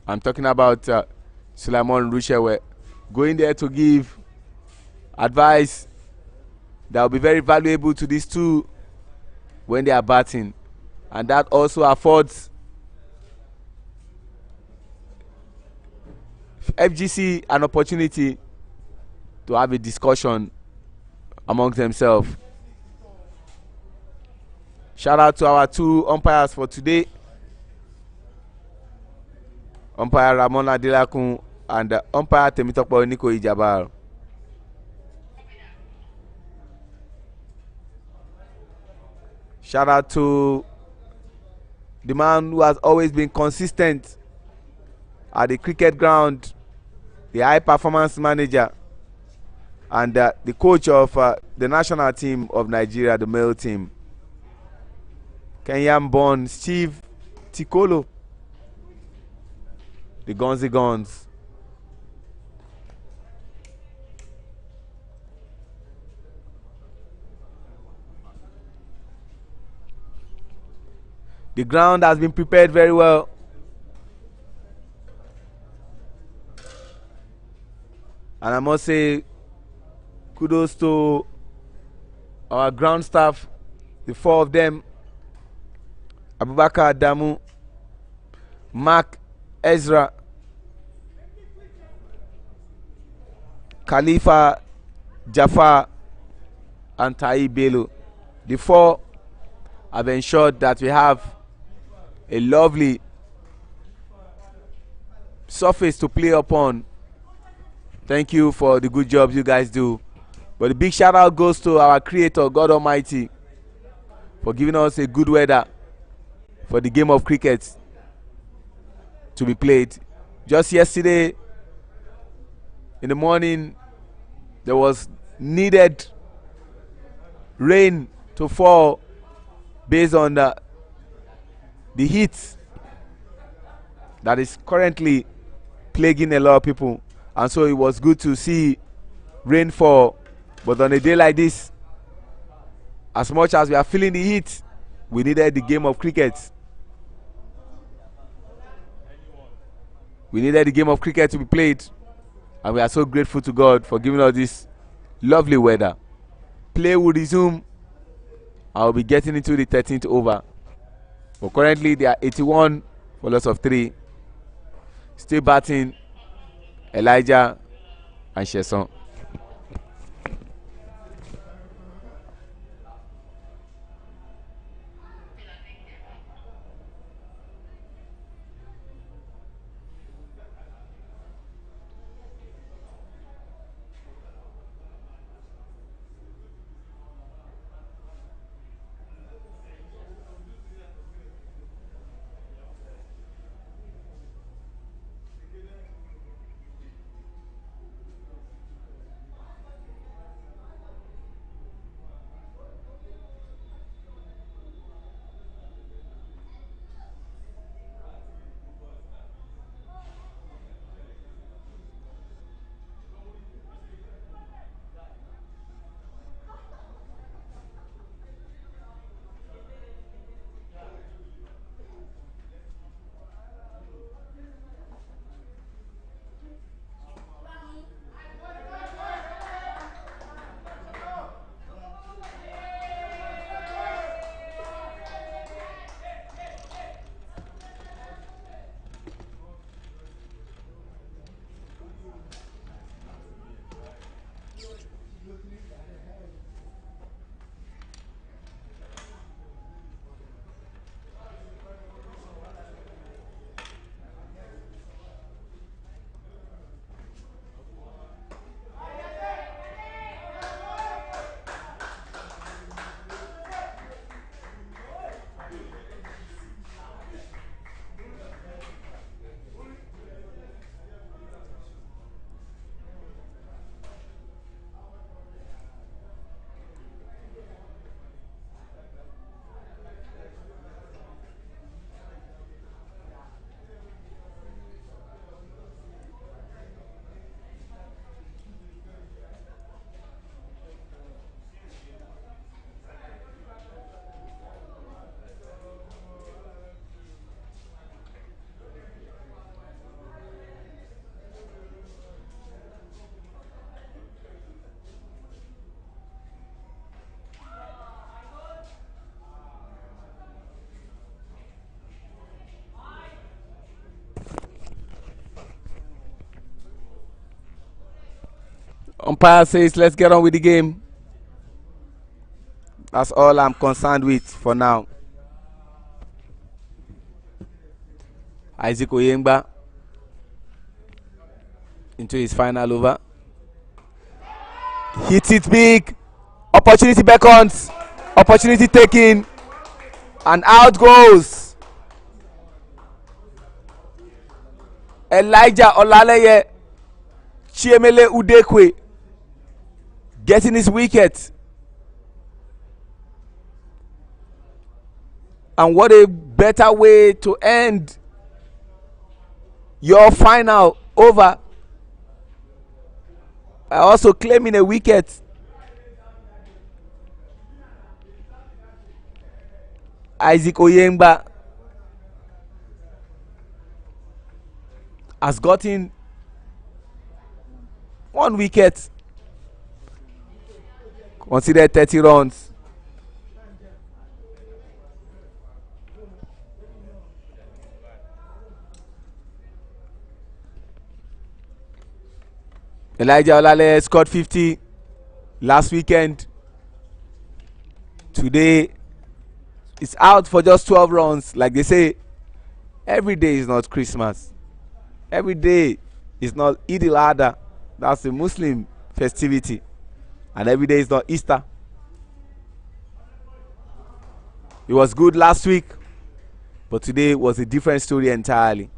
I'm talking about Suleiman Rushewe, going there to give advice that will be very valuable to these 2 when they are batting. And that also affords FGC an opportunity to have a discussion amongst themselves. Shout out to our 2 umpires for today. Umpire Ramon Adelakun and umpire Temitopo Niko Ijabar. Shout out to the man who has always been consistent at the cricket ground, the high performance manager, and the coach of the national team of Nigeria, the male team, Kenyan-born Steve Tikolo, the Gonzi Guns. The ground has been prepared very well. And I must say, kudos to our ground staff, the 4 of them, Abubakar Adamu, Mark Ezra, Khalifa Jafar, and Tai Bello. The 4 have ensured that we have a lovely surface to play upon. Thank you for the good job you guys do. But the big shout out goes to our creator, God Almighty, for giving us a good weather for the game of cricket to be played. Just yesterday in the morning, there was needed rain to fall based on the heat that is currently plaguing a lot of people, and so it was good to see rainfall. But on a day like this, as much as we are feeling the heat, we needed the game of cricket. We needed the game of cricket to be played, and we are so grateful to God for giving us this lovely weather. Play will resume. I will be getting into the 13th over. But currently, they are 81 for loss of 3. Still batting Elijah and Sheson. Umpire says, let's get on with the game. That's all I'm concerned with for now. Isaac Oyengba into his final over. Hits it big. Opportunity beckons. Opportunity taken. And out goes Elijah Olaleye Chiemele Udekwe, getting his wicket. And what a better way to end your final over by also claiming a wicket. Isaac Oyengba has gotten 1 wicket, considered 30 runs. Elijah Olaleye scored 50 last weekend. Today it's out for just 12 runs. Like they say, every day is not Christmas. Every day is not Eid al-Adha. That's a Muslim festivity. And every day is not Easter. It was good last week, but today was a different story entirely.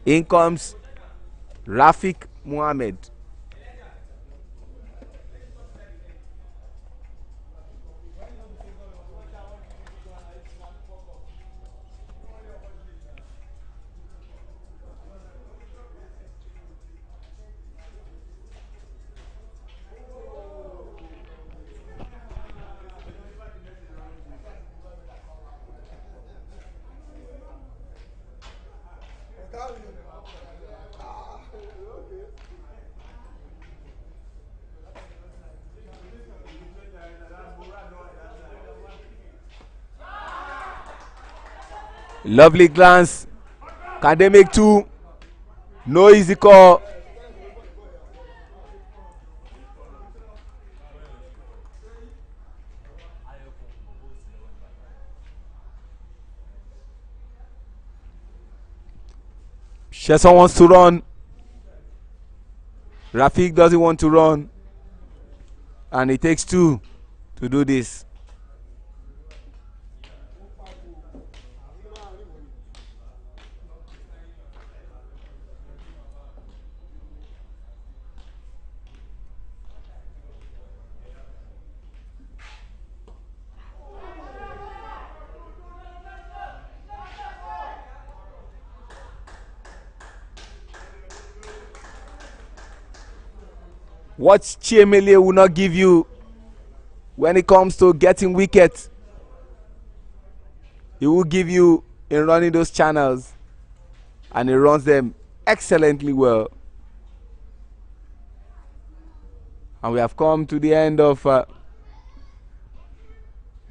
In comes Rafiq Mohammed. Lovely glance. Can they make two? No easy call. Sheson wants to run. Rafiq doesn't want to run. And it takes two to do this. What Chiemele will not give you when it comes to getting wickets, he will give you in running those channels, and he runs them excellently well. And we have come to the end of the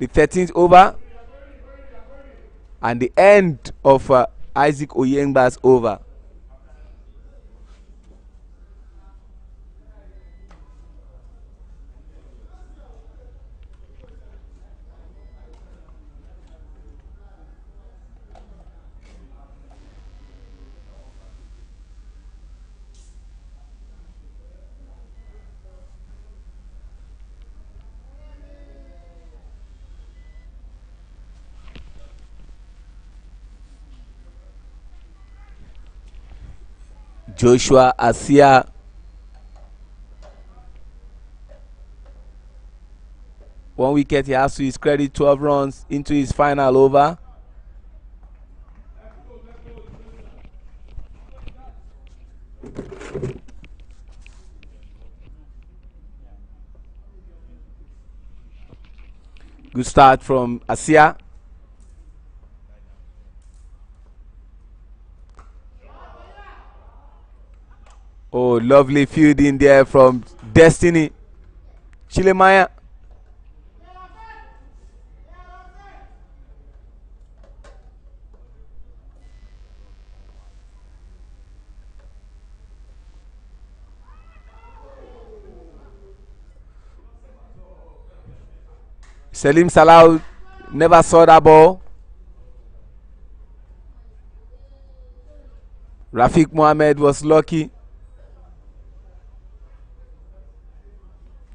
13th over and the end of Isaac Oyengba's over. Joshua Asia one wicket, he has to his credit, 12 runs into his final over. Good start from Asia. Oh, lovely fielding there from Destiny Chilemaya. Salim Salau never saw that ball. Rafiq Mohammed was lucky.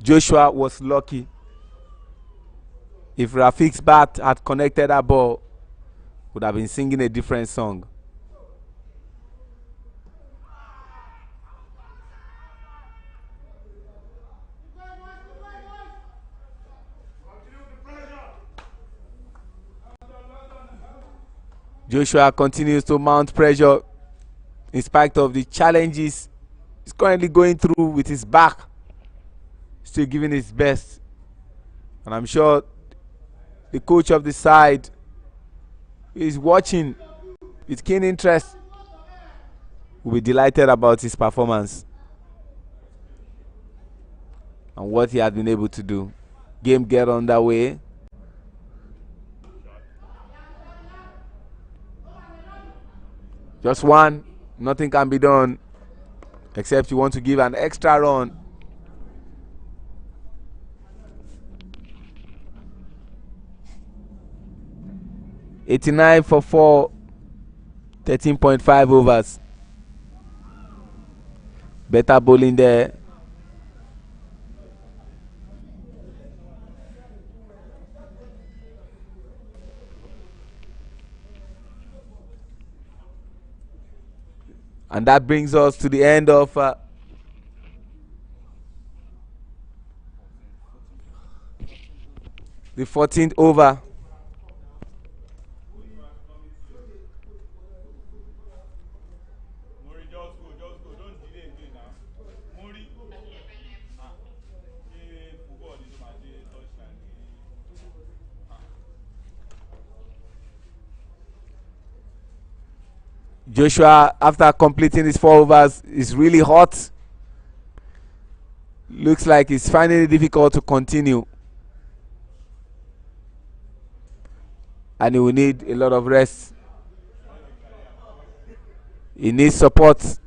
Joshua was lucky. If Rafiq's bat had connected that ball, would have been singing a different song. Joshua continues to mount pressure in spite of the challenges he's currently going through with his back. Still giving his best. And I'm sure the coach of the side is watching with keen interest. Will be delighted about his performance and what he has been able to do. Game get underway. Just one. Nothing can be done except you want to give an extra run. $89 for 4, 13.5 overs. Better bowling there. And that brings us to the end of the 14th over. Joshua, after completing his 4 overs, is really hot. Looks like it's finding it difficult to continue. And he will need a lot of rest. He needs support.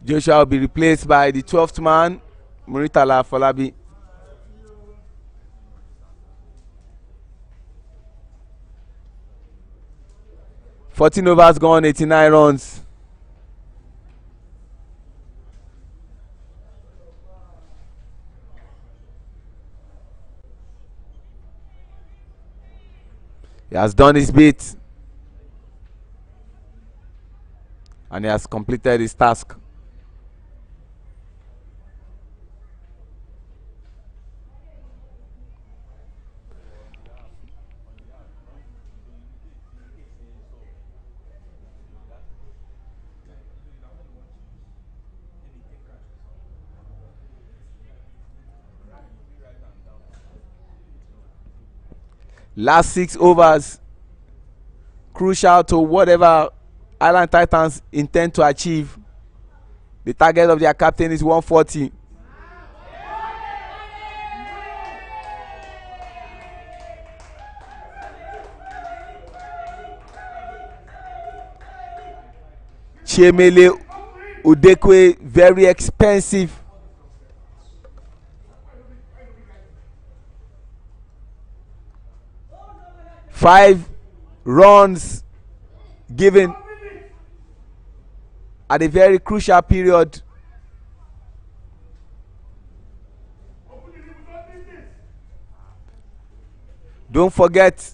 Joshua will be replaced by the 12th man, Muritala Folabi. "14 overs gone, 89 runs. He has done his bit. And he has completed his task. Last 6 overs, crucial to whatever Island Titans intend to achieve. The target of their captain is 140. Chiemele Udekwe, very expensive. Five runs given at a very crucial period. Don't forget,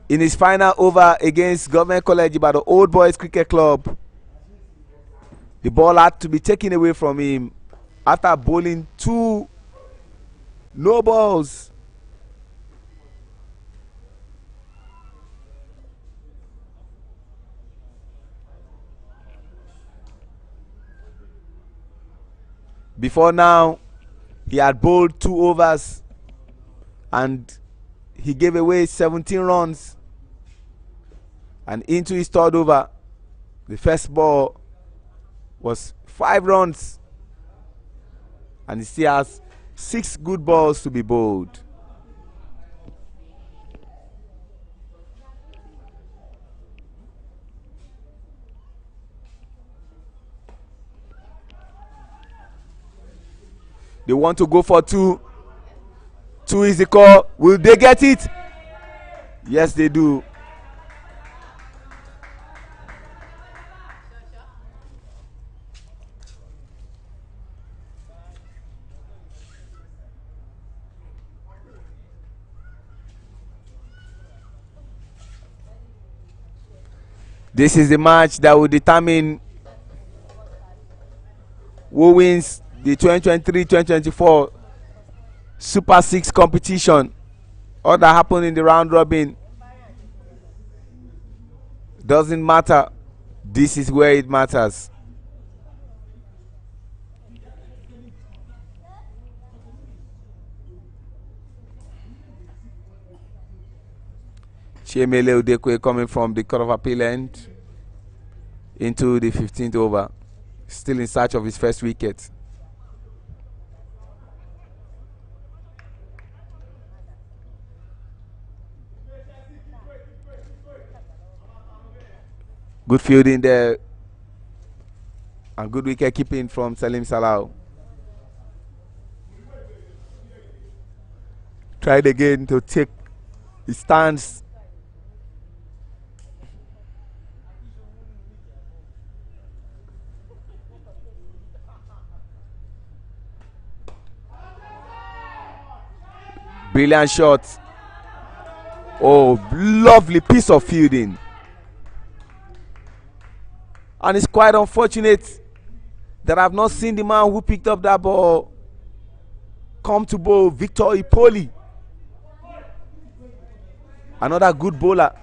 in his final over against Government College by the Old Boys Cricket Club, the ball had to be taken away from him after bowling 2 no balls. Before now, he had bowled 2 overs and he gave away 17 runs. And into his 3rd over, the first ball was 5 runs. And he still has 6 good balls to be bowled. They want to go for 2. 2 is the call. Will they get it? Yes, they do. This is the match that will determine who wins the 2023-2024 Super 6 competition. All that happened in the round robin doesn't matter. This is where it matters. Chiemele Udekwe coming from the Court of Appeal end into the 15th over, still in search of his first wicket. Good fielding there. And good wicket keeping from Salim Salau. Tried again to take his stance. Brilliant shot. Oh, lovely piece of fielding. And it's quite unfortunate that I've not seen the man who picked up that ball come to bowl, Victor Ipoli. Another good bowler.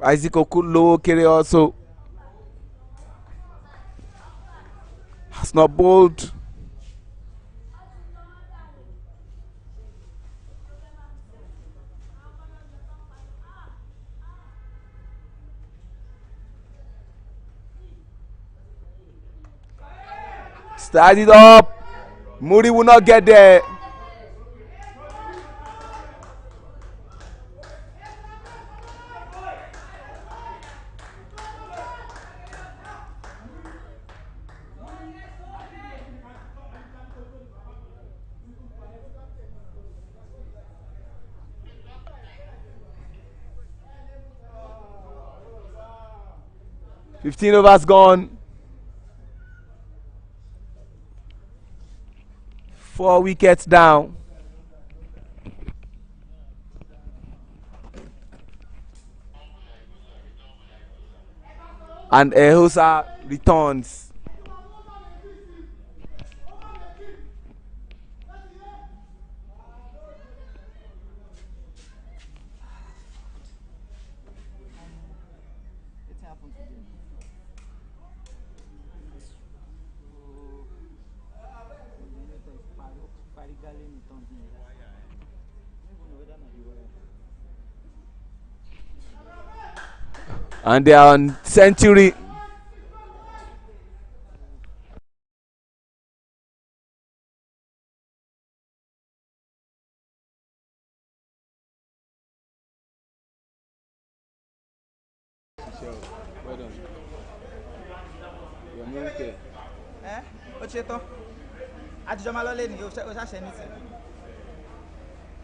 Isaac Okulo also has not bowled. Start it up. Muri will not get there. Fifteen overs gone. 4 wickets down. And Ehosa returns. And they are on century. Well done. Ó ti ṣe tán. Àtijọ́ máa lọ lé ní o ṣàṣẹ ní tì.